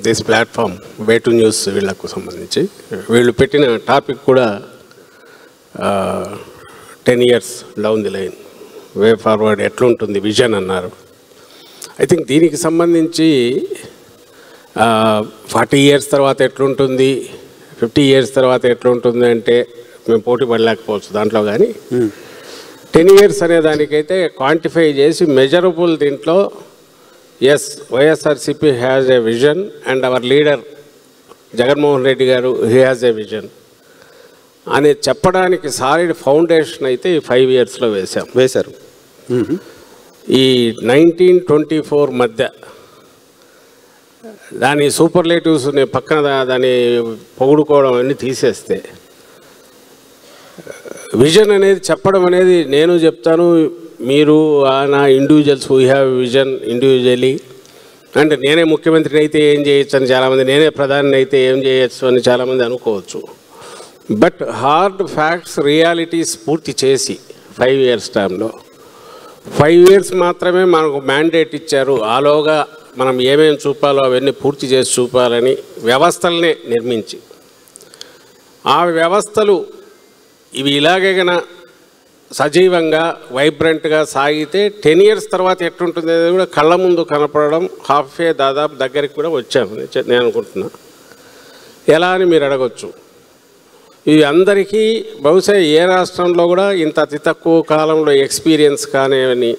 this platform way to news. వీళ్ళకు సంబంధించి వీళ్ళు పెట్టిన టాపిక్ కూడా 10 years down the line, way forward ఎట్లుంటుంది విజన్ అన్నారు. ఐ థింక్ దీనికి సంబంధించి 40 years తర్వాత ఎట్లుంటుంది, 50 years తర్వాత ఎట్లుంటుంది అంటే మేము పోటీ పడలేకపోవచ్చు దాంట్లో. కానీ 10 years అనే దానికైతే క్వాంటిఫై చేసి మెజరబుల్ దీంట్లో yes YSRCP has a vision and our leader Jaganmohan Reddy గారు హీ హ్యాజ్ ఏ విజన్ అని చెప్పడానికి సాలిడ్ ఫౌండేషన్ అయితే ఈ 5 yearsలో వేశారు. ఈ 1924 మధ్య దాని సూపర్లేటివ్స్ని పక్కన దాన్ని పొగుడుకోవడం అన్నీ తీసేస్తే, విజన్ అనేది చెప్పడం అనేది నేను చెప్తాను, మీరు నా individuals we have vision individually. అంటే నేనే ముఖ్యమంత్రిని అయితే ఏం చేయొచ్చు అని చాలామంది, నేనే ప్రధాని అయితే ఏం చేయొచ్చు అని చాలామంది అనుకోవచ్చు. బట్ హార్డ్ ఫ్యాక్ట్స్ రియాలిటీస్ పూర్తి చేసి 5 years టైంలో 5 years మాత్రమే మనకు మ్యాండేట్ ఇచ్చారు. ఆలోగా మనం ఏమేమి చూపాలో అవన్నీ పూర్తి చేసి చూపాలని వ్యవస్థలనే నిర్మించి, ఆ వ్యవస్థలు ఇవి ఇలాగే గన సజీవంగా వైబ్రెంట్గా సాగితే 10 years తర్వాత ఎట్లుంటుంది అనేది కూడా కళ్ళ ముందు కనపడడం దాదాపు దగ్గరికి కూడా వచ్చాము నేను అనుకుంటున్నా. ఎలా అని మీరు అడగచ్చు. ఇవి అందరికీ బహుశా ఏ రాష్ట్రంలో కూడా ఇంత అతి తక్కువ కాలంలో ఎక్స్పీరియన్స్ కానివని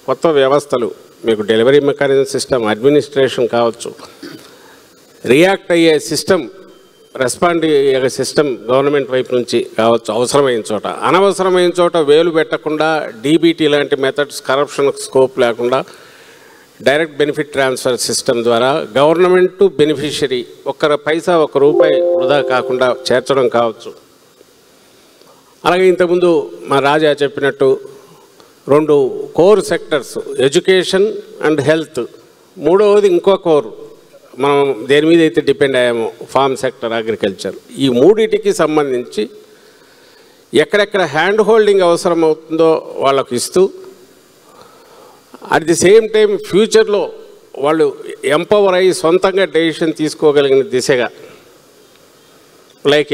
కొత్త వ్యవస్థలు, మీకు డెలివరీ మెకానిజం సిస్టమ్, అడ్మినిస్ట్రేషన్ కావచ్చు, రియాక్ట్ అయ్యే సిస్టమ్, రెస్పాండ్ అయ్యే సిస్టమ్ గవర్నమెంట్ వైపు నుంచి కావచ్చు, అవసరమైన చోట, అనవసరమైన చోట వేలు పెట్టకుండా డీబీటీ లాంటి మెథడ్స్, కరప్షన్ స్కోప్ లేకుండా డైరెక్ట్ బెనిఫిట్ ట్రాన్స్ఫర్ సిస్టమ్ ద్వారా గవర్నమెంట్ టు బెనిఫిషరీ ఒక్క రూపాయి వృధా కాకుండా చేర్చడం కావచ్చు. అలాగే ఇంతకుముందు మా రాజా చెప్పినట్టు 2 core sectors, education and health, మూడవది ఇంకో కోర్ మనం దేని మీద అయితే డిపెండ్ అయ్యామో ఫార్మ్ సెక్టర్, అగ్రికల్చర్. ఈ మూడింటికి సంబంధించి ఎక్కడెక్కడ హ్యాండ్ హోల్డింగ్ అవసరం అవుతుందో వాళ్ళకు ఇస్తూ, అట్ ది సేమ్ టైం ఫ్యూచర్లో వాళ్ళు ఎంపవర్ అయ్యి సొంతంగా డెసిషన్ తీసుకోగలిగిన దిశగా, లైక్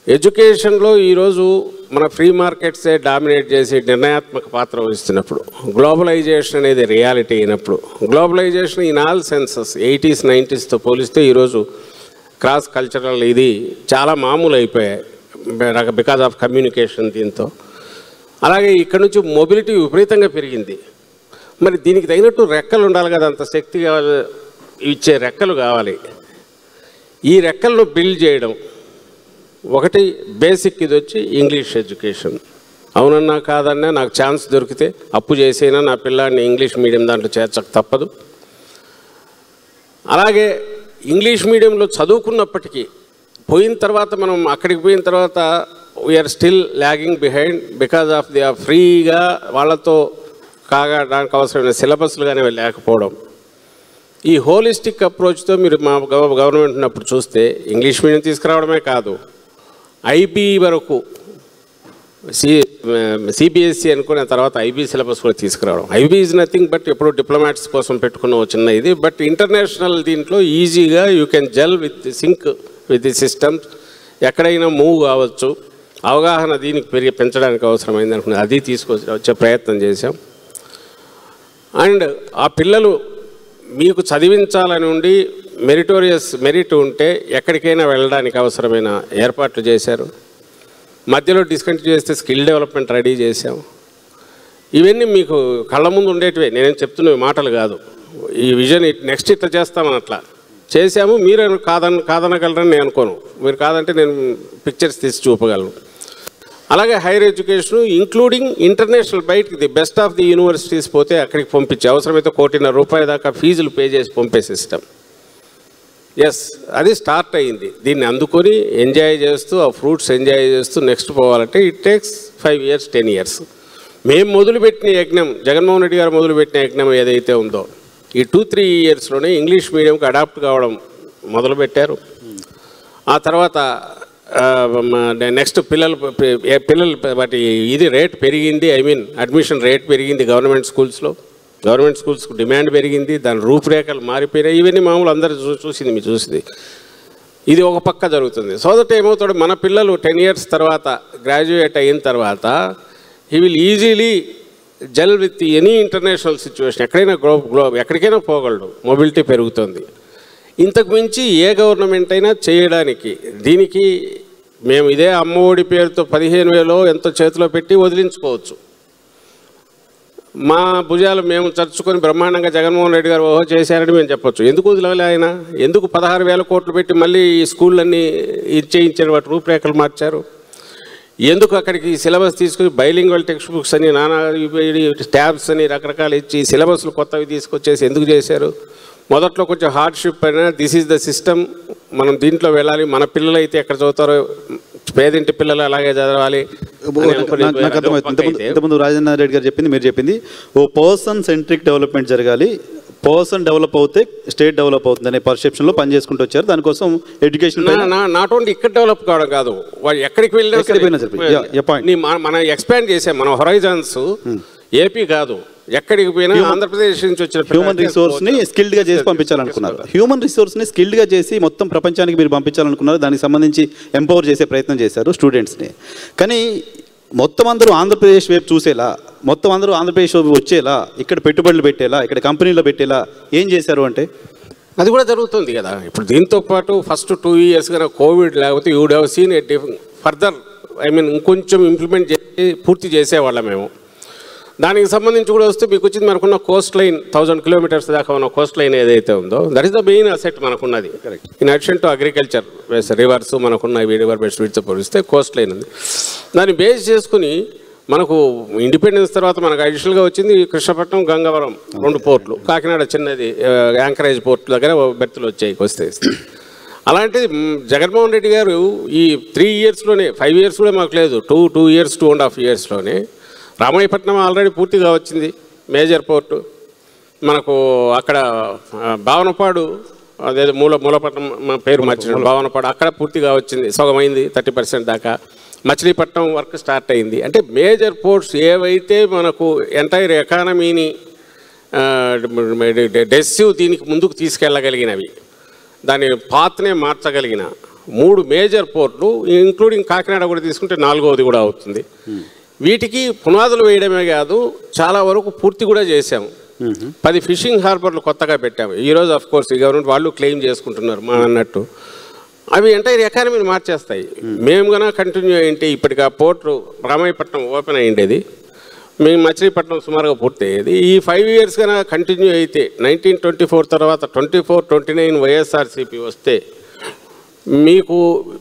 ఎడ్యుకేషన్లో ఈరోజు మన ఫ్రీ మార్కెట్సే డామినేట్ చేసి నిర్ణయాత్మక పాత్ర వహిస్తున్నప్పుడు, గ్లోబలైజేషన్ అనేది రియాలిటీ అయినప్పుడు, globalization in all senses 80s 90sతో పోలిస్తే ఈరోజు క్రాస్ కల్చరల్ ఇది చాలా మామూలు అయిపోయాయి బికాజ్ ఆఫ్ కమ్యూనికేషన్. దీంతో అలాగే ఇక్కడ నుంచి మొబిలిటీ విపరీతంగా పెరిగింది. మరి దీనికి తగినట్టు రెక్కలు ఉండాలి కదా, అంత శక్తి కావాలి, ఇచ్చే రెక్కలు కావాలి. ఈ రెక్కలను బిల్డ్ చేయడం ఒకటి బేసిక్. ఇది వచ్చి ఇంగ్లీష్ ఎడ్యుకేషన్. అవునన్నా కాదన్నా నాకు ఛాన్స్ దొరికితే అప్పు చేసైనా నా పిల్లాడిని ఇంగ్లీష్ మీడియం దాంట్లో చేర్చక తప్పదు. అలాగే ఇంగ్లీష్ మీడియంలో చదువుకున్నప్పటికీ పోయిన తర్వాత మనం అక్కడికి పోయిన తర్వాత we are still lagging behind because of the ఫ్రీగా వాళ్ళతో కాగడానికి అవసరమైన సిలబస్లు కానీ లేకపోవడం. ఈ హోలిస్టిక్ అప్రోచ్తో మీరు మా గవర్నమెంట్ ఉన్నప్పుడు చూస్తే ఇంగ్లీష్ మీడియం తీసుకురావడమే కాదు, ఐబీ వరకు సిబిఎస్ఈ అనుకున్న తర్వాత ఐబీ సిలబస్ కూడా తీసుకురావడం. ఐబీ ఈజ్ నథింగ్ బట్ ఎప్పుడు డిప్లొమాట్స్ కోసం పెట్టుకున్న చిన్న ఇది. బట్ ఇంటర్నేషనల్ దీంట్లో ఈజీగా you can gel with sync with the systems, ఎక్కడైనా మూవ్ కావచ్చు. అవగాహన దీనికి పెంచడానికి అవసరమైంది అనుకున్నది, అది వచ్చే ప్రయత్నం చేశాం. అండ్ ఆ పిల్లలు మీకు చదివించాలని ఉండి మెరిట్ ఉంటే ఎక్కడికైనా వెళ్ళడానికి అవసరమైన ఏర్పాట్లు చేశారు. మధ్యలో డిస్కంటిన్యూ చేస్తే స్కిల్ డెవలప్మెంట్ రెడీ చేశాం. ఇవన్నీ మీకు కళ్ళ ముందు ఉండేటివే, నేనేం చెప్తున్నవి మాటలు కాదు. ఈ విజన్ నెక్స్ట్ ఇట్లా చేస్తామని అట్లా చేశాము. మీరు కాదనగలరని నేను అనుకోను, మీరు కాదంటే నేను పిక్చర్స్ తీసి చూపగలను. అలాగే హైయర్ ఎడ్యుకేషన్ ఇంక్లూడింగ్ ఇంటర్నేషనల్, బయటికి the best of the universities పోతే అక్కడికి పంపించే, అవసరమైతే ₹1,50,00,000 దాకా ఫీజులు పే చేసి పంపే సిస్టమ్. ఎస్, అది స్టార్ట్ అయ్యింది. దీన్ని అందుకొని ఎంజాయ్ చేస్తూ ఆ ఫ్రూట్స్ ఎంజాయ్ చేస్తూ నెక్స్ట్ పోవాలంటే ఇట్ టేక్స్ 5 years 10 years. మేము మొదలుపెట్టిన యజ్ఞం, జగన్మోహన్ రెడ్డి గారు మొదలుపెట్టిన యజ్ఞం ఏదైతే ఉందో ఈ 2-3 yearsలోనే ఇంగ్లీష్ మీడియంకి అడాప్ట్ కావడం మొదలుపెట్టారు. ఆ తర్వాత నెక్స్ట్ పిల్లలు వాటి ఇది రేట్ పెరిగింది, అడ్మిషన్ రేట్ పెరిగింది గవర్నమెంట్ స్కూల్స్కు డిమాండ్ పెరిగింది, దాని రూపురేఖలు మారిపోయినాయి. ఇవన్నీ మామూలు అందరూ చూసింది, మీరు చూసింది. ఇది ఒక పక్క జరుగుతుంది. సో దట్ ఏమవుతాడు, మన పిల్లలు 10 years తర్వాత గ్రాడ్యుయేట్ అయిన తర్వాత he will easily gel with any international situation, ఎక్కడైనా ఎక్కడికైనా పోగలడు, మొబిలిటీ పెరుగుతుంది. ఇంతకు మించి ఏ గవర్నమెంట్ అయినా చేయడానికి దీనికి మేము ఇదే అమ్మఒడి పేరుతో 15,000 ఎంతో చేతిలో పెట్టి వదిలించుకోవచ్చు. మా భుజాలు మేము చర్చుకొని బ్రహ్మాండంగా జగన్మోహన్ రెడ్డి గారు ఓహో చేశారని మేము చెప్పొచ్చు. ఎందుకు వదిలే ఆయన? ఎందుకు 16,000 కోట్లు పెట్టి మళ్ళీ ఈ స్కూళ్ళన్నీ చేయించారు, వాటి రూపురేఖలు మార్చారు? ఎందుకు అక్కడికి సిలబస్ తీసుకుని బైలింగ్వల్ టెక్స్ట్ బుక్స్ అని, నానా ట్యాబ్స్ అని రకరకాలు ఇచ్చి సిలబస్లు కొత్తవి తీసుకొచ్చేసి ఎందుకు చేశారు? మొదట్లో కొంచెం హార్డ్షిప్ అయినా దిస్ ఈజ్ ద సిస్టమ్, మనం దీంట్లో వెళ్ళాలి, మన పిల్లలు అయితే ఎక్కడ చదువుతారో పేదింటి పిల్లలు అలాగే చదవాలి. ఇంతకుముందు రాజేంద్ర రెడ్డి గారు చెప్పింది, మీరు చెప్పింది ఓ పర్సన్ సెంట్రిక్ డెవలప్మెంట్ జరగాలి, పర్సన్ డెవలప్ అవుతే స్టేట్ డెవలప్ అవుతుంది అనే పర్సెప్షన్లో పనిచేసుకుంటూ వచ్చారు. దానికోసం ఎడ్యుకేషన్ నాట్ ఓన్లీ ఇక్కడ డెవలప్ కావడం కాదు, వాళ్ళు ఎక్కడికి వెళ్ళినా మన ఎక్స్పాండ్ చేసాం, మన హొరైజన్స్ ఏపీ కాదు, ఎక్కడికి పోయినా ఆంధ్రప్రదేశ్ నుంచి వచ్చిన హ్యూమన్ రిసోర్స్ని స్కిల్డ్గా చేసి పంపించాలనుకున్నారు. హ్యూమన్ రిసోర్స్ని స్కిల్డ్గా చేసి మొత్తం ప్రపంచానికి మీరు పంపించాలనుకున్నారు. దానికి సంబంధించి ఎంపవర్ చేసే ప్రయత్నం చేశారు స్టూడెంట్స్ని. కానీ మొత్తం అందరూ ఆంధ్రప్రదేశ్ వైపు చూసేలా, మొత్తం అందరూ ఆంధ్రప్రదేశ్ వైపు వచ్చేలా, ఇక్కడ పెట్టుబడులు పెట్టేలా, ఇక్కడ కంపెనీలో పెట్టేలా ఏం చేశారు అంటే? అది కూడా జరుగుతుంది కదా. ఇప్పుడు దీంతో పాటు ఫస్ట్ 2 years కన్నా కోవిడ్ లేకపోతే you would have seen a further ఇంకొంచెం ఇంప్లిమెంట్ చేసి పూర్తి చేసేవాళ్ళం మేము. దానికి సంబంధించి కూడా వస్తే మీకు వచ్చింది మనకున్న కోస్ట్ లైన్ 1000 kilometers దాకా ఉన్న కోస్ట్ లైన్ ఏదైతే ఉందో that is the main asset మనకున్నది. In addition to agriculture rivers మనకున్న రివర్ బెడ్స్ వీటితో పోలిస్తే కోస్ట్ లైన్ ఉంది. దాన్ని బేస్ చేసుకుని మనకు ఇండిపెండెన్స్ తర్వాత మనకు అడిషనల్గా వచ్చింది కృష్ణపట్నం, గంగవరం 2 పోర్ట్లు, కాకినాడ చిన్నది యాంకరేజ్ పోర్ట్ దగ్గర బెర్తులు వచ్చాయి వస్తే. అలాంటిది జగన్మోహన్ రెడ్డి గారు ఈ 3 yearsలోనే 5 years కూడా మాకు లేదు, 2 years 2.5 yearsలోనే రామాయపట్నం ఆల్రెడీ పూర్తిగా వచ్చింది మేజర్ పోర్టు. మనకు అక్కడ భావనపాడు అదే మూలపట్నం పేరు మార్చిన భావనపాడు అక్కడ పూర్తిగా వచ్చింది, సగమైంది 30% దాకా. మచిలీపట్నం వర్క్ స్టార్ట్ అయింది. అంటే మేజర్ పోర్ట్స్ ఏవైతే మనకు ఎంటైర్ ఎకానమీని డెసివ్ దీనికి ముందుకు తీసుకెళ్ళగలిగినవి, దాని పాత్నే మార్చగలిగిన 3 మేజర్ పోర్ట్లు ఇంక్లూడింగ్ కాకినాడ కూడా తీసుకుంటే 4వది కూడా అవుతుంది. వీటికి పునాదులు వేయడమే కాదు చాలా వరకు పూర్తి కూడా చేశాము. 10 ఫిషింగ్ హార్బర్లు కొత్తగా పెట్టాము. ఈరోజు ఆఫ్ కోర్స్ ఈ గవర్నమెంట్ వాళ్ళు క్లెయిమ్ చేసుకుంటున్నారు మా అన్నట్టు. అవి ఎంటైర్ ఎకానమీని మార్చేస్తాయి. మేము కన్నా కంటిన్యూ అయ్యింటే ఇప్పటికి ఆ పోర్టు రామాయపట్నం ఓపెన్ అయ్యిండేది, మేము మచిలీపట్నం సుమారుగా పూర్తి అయ్యేది. ఈ 5 years కన్నా కంటిన్యూ అయితే 1924 తర్వాత 24-29 వైఎస్ఆర్సీపీ వస్తే మీకు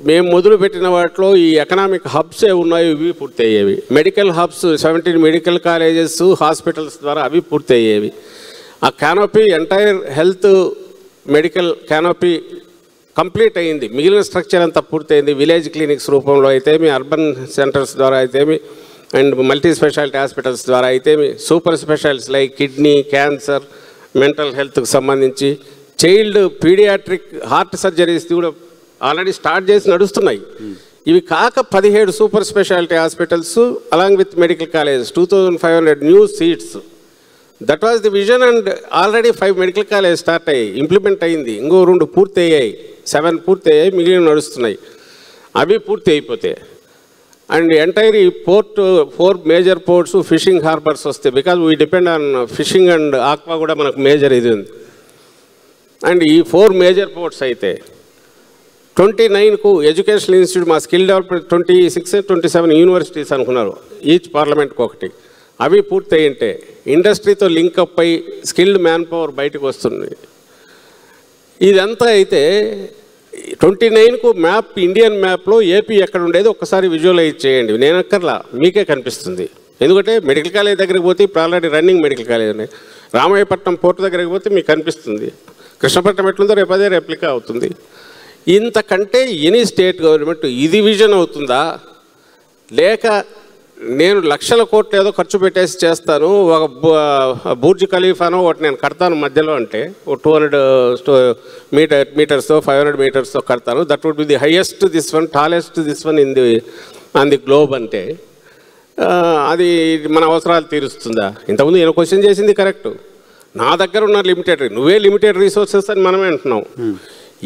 మేము మొదలుపెట్టిన వాటిలో ఈ ఎకనామిక్ హబ్స్ ఏ ఉన్నాయో ఇవి పూర్తి అయ్యేవి. Medical hubs 17 medical colleges hospitals ద్వారా అవి పూర్తి అయ్యేవి. ఆ canopy entire health medical canopy complete అయ్యింది. మిగిలిన స్ట్రక్చర్ అంతా పూర్తయింది. విలేజ్ క్లినిక్స్ రూపంలో అయితేమి, అర్బన్ సెంటర్స్ ద్వారా అయితేమి, అండ్ మల్టీ స్పెషాలిటీ హాస్పిటల్స్ ద్వారా అయితేమి, super specialities like kidney, cancer, mental హెల్త్కి సంబంధించి, చైల్డ్ పీడియాట్రిక్ హార్ట్ సర్జరీస్ కూడా ఆల్రెడీ స్టార్ట్ చేసి నడుస్తున్నాయి. ఇవి కాక 17 super speciality hospitals along with medical colleges, 2500 new seats. That was the vision. And already 5 medical college start అయ్యాయి, ఇంప్లిమెంట్ అయింది. ఇంకో 2 పూర్తి అయ్యాయి, 7 పూర్తి అయ్యాయి, మిగిలిన నడుస్తున్నాయి. అవి పూర్తి అయిపోతాయి. అండ్ ఎంటైర్ ఈ port 4 major ports fishing harbours వస్తాయి. Because we depend on fishing and aqua కూడా మనకు మేజర్ ఇది ఉంది. అండ్ ఈ 4 మేజర్ పోర్ట్స్ అయితే 29కు ఎడ్యుకేషనల్ ఇన్స్టిట్యూట్ మా స్కిల్ డెవలప్మెంట్ 26-27 యూనివర్సిటీస్ అనుకున్నారు, ఈచ్ పార్లమెంట్కి ఒకటి. అవి పూర్తి అయ్యింటే ఇండస్ట్రీతో లింకప్ అయ్యి స్కిల్డ్ మ్యాన్ పవర్ బయటకు వస్తుంది. ఇదంతా అయితే 29కు మ్యాప్, ఇండియన్ మ్యాప్లో ఏపీ ఎక్కడ ఉండేది ఒక్కసారి విజువలైజ్ చేయండి. నేను అక్కర్లా, మీకే కనిపిస్తుంది. ఎందుకంటే మెడికల్ కాలేజ్ దగ్గరికి పోతే ఇప్పుడు ఆల్రెడీ రన్నింగ్ మెడికల్ కాలేజ్ ఉన్నాయి. రామాయపట్నం పోర్టు దగ్గరికి పోతే మీకు కనిపిస్తుంది. కృష్ణపట్నం ఎట్లుందో రేపు అదే రెప్లికా అవుతుంది. ఇంతకంటే ఎనీ స్టేట్ గవర్నమెంట్ ఇది విజన్ అవుతుందా? లేక నేను లక్షల కోట్లు ఏదో ఖర్చు పెట్టేసి చేస్తాను, ఒక బూర్జ్ ఖలీఫానో ఒకటి నేను కడతాను మధ్యలో అంటే, ఒక 200 మీటర్స్తో 500 మీటర్స్తో కడతాను, that would be the highest this one, tallest this one on the globe అంటే అది మన అవసరాలు తీరుస్తుందా? ఇంతకుముందు నేను క్వశ్చన్ చేసింది కరెక్ట్. నా దగ్గర ఉన్న నువ్వే లిమిటెడ్ రిసోర్సెస్ అని మనమే అంటున్నాం.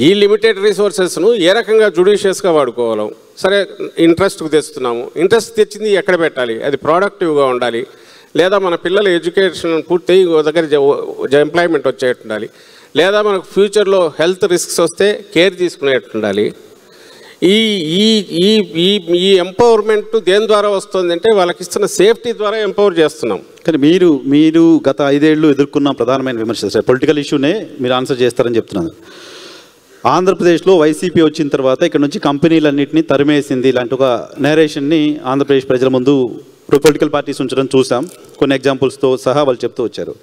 ఈ లిమిటెడ్ రిసోర్సెస్ను ఏ రకంగా జుడిషియస్గా వాడుకోవాలో, సరే ఇంట్రెస్ట్కి తెస్తున్నాము, ఇంట్రెస్ట్ తెచ్చింది ఎక్కడ పెట్టాలి, అది ప్రొడక్టివ్గా ఉండాలి, లేదా మన పిల్లల ఎడ్యుకేషన్ పూర్తి దగ్గర ఎంప్లాయ్మెంట్ వచ్చేట్టు ఉండాలి, లేదా మనకు ఫ్యూచర్లో హెల్త్ రిస్క్స్ వస్తే కేర్ తీసుకునేట్టు ఉండాలి. ఈ ఈ ఈ ఈ ఎంపవర్మెంట్ దేని ద్వారా వస్తుంది అంటే వాళ్ళకి ఇస్తున్న సేఫ్టీ ద్వారా ఎంపవర్ చేస్తున్నాం. కానీ మీరు గత 5 ఏళ్ళు ఎదుర్కొన్న ప్రధానమైన విమర్శ పొలిటికల్ ఇష్యూనే మీరు ఆన్సర్ చేస్తారని చెప్తున్నాను. ఆంధ్రప్రదేశ్లో వైసీపీ వచ్చిన తర్వాత ఇక్కడ నుంచి కంపెనీలన్నింటినీ తరిమేసింది ఇలాంటి ఒక నేరేషన్ని ఆంధ్రప్రదేశ్ ప్రజల ముందు పొలిటికల్ పార్టీస్ ఉంచడం చూసాం. కొన్ని ఎగ్జాంపుల్స్తో సహా వాళ్ళు చెప్తూ వచ్చారు.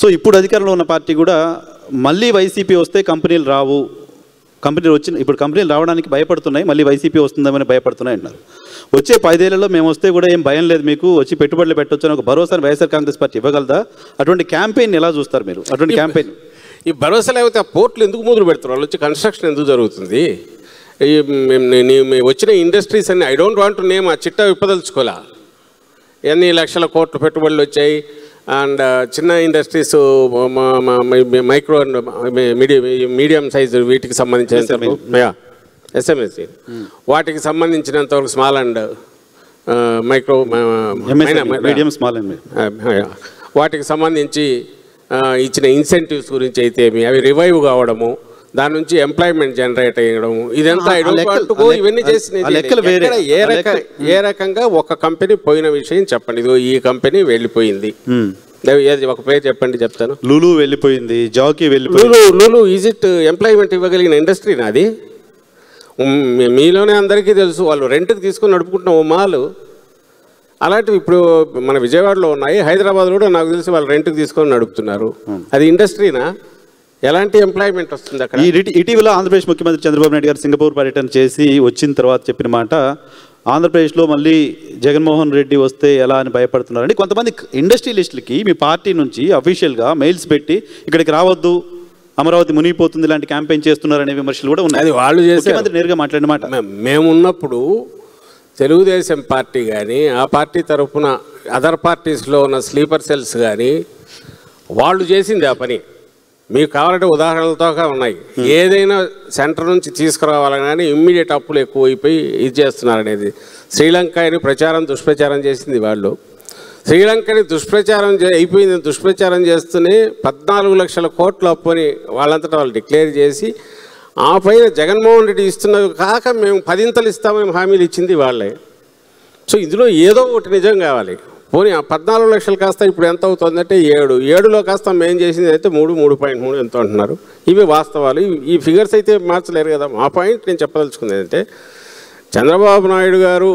సో ఇప్పుడు అధికారంలో ఉన్న పార్టీ కూడా మళ్ళీ వైసీపీ వస్తే కంపెనీలు రావు, ఇప్పుడు కంపెనీలు రావడానికి భయపడుతున్నాయి, మళ్ళీ వైసీపీ వస్తుందేమని భయపడుతున్నాయి అన్నారు. వచ్చే 5 ఏళ్లలో మేము వస్తే కూడా ఏం భయం లేదు, మీకు వచ్చి పెట్టుబడులు పెట్టొచ్చు అని ఒక భరోసాను వైఎస్ఆర్ కాంగ్రెస్ పార్టీ ఇవ్వగలదా? అటువంటి క్యాంపెయిన్ ఎలా చూస్తారు మీరు? అటువంటి క్యాంపెయిన్ ఈ భరోసా లేకపోతే ఆ పోర్టులు ఎందుకు మొదలు పెడతారు? వాళ్ళు వచ్చి కన్స్ట్రక్షన్ ఎందుకు జరుగుతుంది? వచ్చిన ఇండస్ట్రీస్ అన్ని I don't want to name, ఆ చిట్టా విప్పదలుచుకోలే. ఎన్ని లక్షల కోట్ల పెట్టుబడులు వచ్చాయి, అండ్ చిన్న industries, micro and medium size వీటికి సంబంధించినంత ఎస్ఎంఎస్సి వాటికి సంబంధించినంతవరకు small and micro medium small and వాటికి సంబంధించి ఇచ్చిన ఇన్సెంటివ్స్ గురించి అయితే అవి రివైవ్ కావడము, దాని నుంచి ఎంప్లాయ్మెంట్ జనరేట్ అయ్యడం, ఇదంతా ఇవన్నీ చేసిన ఏ రకంగా ఒక కంపెనీ పోయిన విషయం చెప్పండి. ఇదిగో ఈ కంపెనీ వెళ్ళిపోయింది, ఒక పేరు చెప్పండి చెప్తాను. లూలు వెళ్ళిపోయింది, జాకీ వెళ్ళిపోయింది. లూలు ఈజ్ ఇట్ ఎంప్లాయ్మెంట్ ఇవ్వగలిగిన ఇండస్ట్రీ నాది? మీలోనే అందరికీ తెలుసు, వాళ్ళు రెంట్కి తీసుకొని నడుపుకుంటున్న ఓ మాలు అలాంటివి ఇప్పుడు మన విజయవాడలో ఉన్నాయి, హైదరాబాద్ కూడా నాకు తెలిసి వాళ్ళు రెంట్కి తీసుకొని నడుపుతున్నారు. అది ఇండస్ట్రీనా? ఎలాంటి ఎంప్లాయ్మెంట్ వస్తుంది అక్కడ? ఇటీవల ఆంధ్రప్రదేశ్ ముఖ్యమంత్రి చంద్రబాబు నాయుడు గారు సింగపూర్ పర్యటన చేసి వచ్చిన తర్వాత చెప్పిన మాట, ఆంధ్రప్రదేశ్లో మళ్ళీ జగన్మోహన్ రెడ్డి వస్తే ఎలా అని భయపడుతున్నారని కొంతమంది ఇండస్ట్రియలిస్టులకి మీ పార్టీ నుంచి అఫీషియల్గా మెయిల్స్ పెట్టి ఇక్కడికి రావద్దు, అమరావతి మునిగిపోతుంది ఇలాంటి క్యాంపెయిన్ చేస్తున్నారనే విమర్శలు కూడా ఉన్నాయి. అది వాళ్ళు చేసే నేరుగా మాట్లాడిన మాట. మేమున్నప్పుడు తెలుగుదేశం పార్టీ కానీ ఆ పార్టీ తరఫున అదర్ పార్టీస్లో ఉన్న స్లీపర్ సెల్స్ కానీ వాళ్ళు చేసింది ఆ పని. మీకు కావాలంటే ఉదాహరణలతో ఉన్నాయి. ఏదైనా సెంటర్ నుంచి తీసుకురావాలని కానీ ఇమ్మీడియట్ అప్పులు ఎక్కువైపోయి ఇది చేస్తున్నారనేది. శ్రీలంకని దుష్ప్రచారం చేసింది వాళ్ళు. శ్రీలంకని దుష్ప్రచారం చేస్తూనే 14 లక్షల కోట్ల అప్పుని వాళ్ళంతటా వాళ్ళు డిక్లేర్ చేసి ఆ పైన జగన్మోహన్ రెడ్డి ఇస్తున్నది కాక మేము 10 ఇస్తామని హామీలు ఇచ్చింది వాళ్ళే. సో ఇందులో ఏదో ఒకటి నిజం కావాలి. పోనీ ఆ 14 లక్షలు కాస్త ఇప్పుడు ఎంత అవుతుందంటే 7లో కాస్త మేము చేసింది అయితే 3.3 ఎంతో అంటున్నారు. ఇవి వాస్తవాలు. ఈ ఫిగర్స్ అయితే మార్చలేరు కదా. మా పాయింట్ నేను చెప్పదలుచుకుంది ఏంటంటే, చంద్రబాబు నాయుడు గారు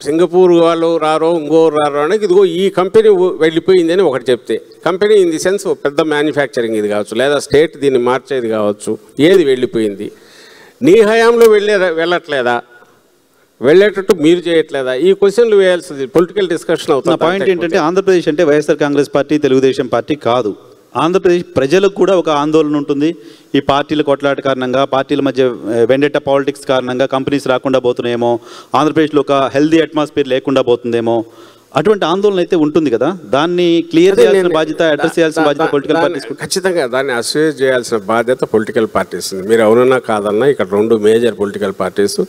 సింగపూర్ వాళ్ళు రారో ఇంకోరు రారో అనేది ఇదిగో ఈ కంపెనీ వెళ్ళిపోయింది అని ఒకటి చెప్తే, కంపెనీ ఇన్ ది సెన్స్ పెద్ద మ్యానుఫ్యాక్చరింగ్ ఇది కావచ్చు, లేదా స్టేట్ దీన్ని మార్చేది కావచ్చు, ఏది వెళ్ళిపోయింది, నీ హయాంలో వెళ్ళట్లేదా, వెళ్ళేటట్టు మీరు చేయట్లేదా, ఈ క్వశ్చన్లు వేయాల్సింది పొలిటికల్ డిస్కషన్ అవుతుంది. పాయింట్ ఏంటంటే, ఆంధ్రప్రదేశ్ అంటే వైఎస్ఆర్ కాంగ్రెస్ పార్టీ, తెలుగుదేశం పార్టీ కాదు. ఆంధ్రప్రదేశ్ ప్రజలకు కూడా ఒక ఆందోళన ఉంటుంది. ఈ పార్టీల కొట్లాట కారణంగా, పార్టీల మధ్య వెండెట్ట పాలిటిక్స్ కారణంగా కంపెనీస్ రాకుండా పోతున్నాయేమో, ఆంధ్రప్రదేశ్లో ఒక హెల్దీ అట్మాస్ఫియర్ లేకుండా పోతుందేమో, అటువంటి ఆందోళన అయితే ఉంటుంది కదా. దాన్ని క్లియర్ చేయాల్సిన బాధ్యత, అడ్రస్ చేయాల్సిన బాధ్యత పొలిటికల్ పార్టీస్. ఖచ్చితంగా దాన్ని అస్వేజ్ చేయాల్సిన బాధ్యత పొలిటికల్ పార్టీస్. మీరు అవునన్నా కాదన్నా ఇక్కడ 2 major political parties,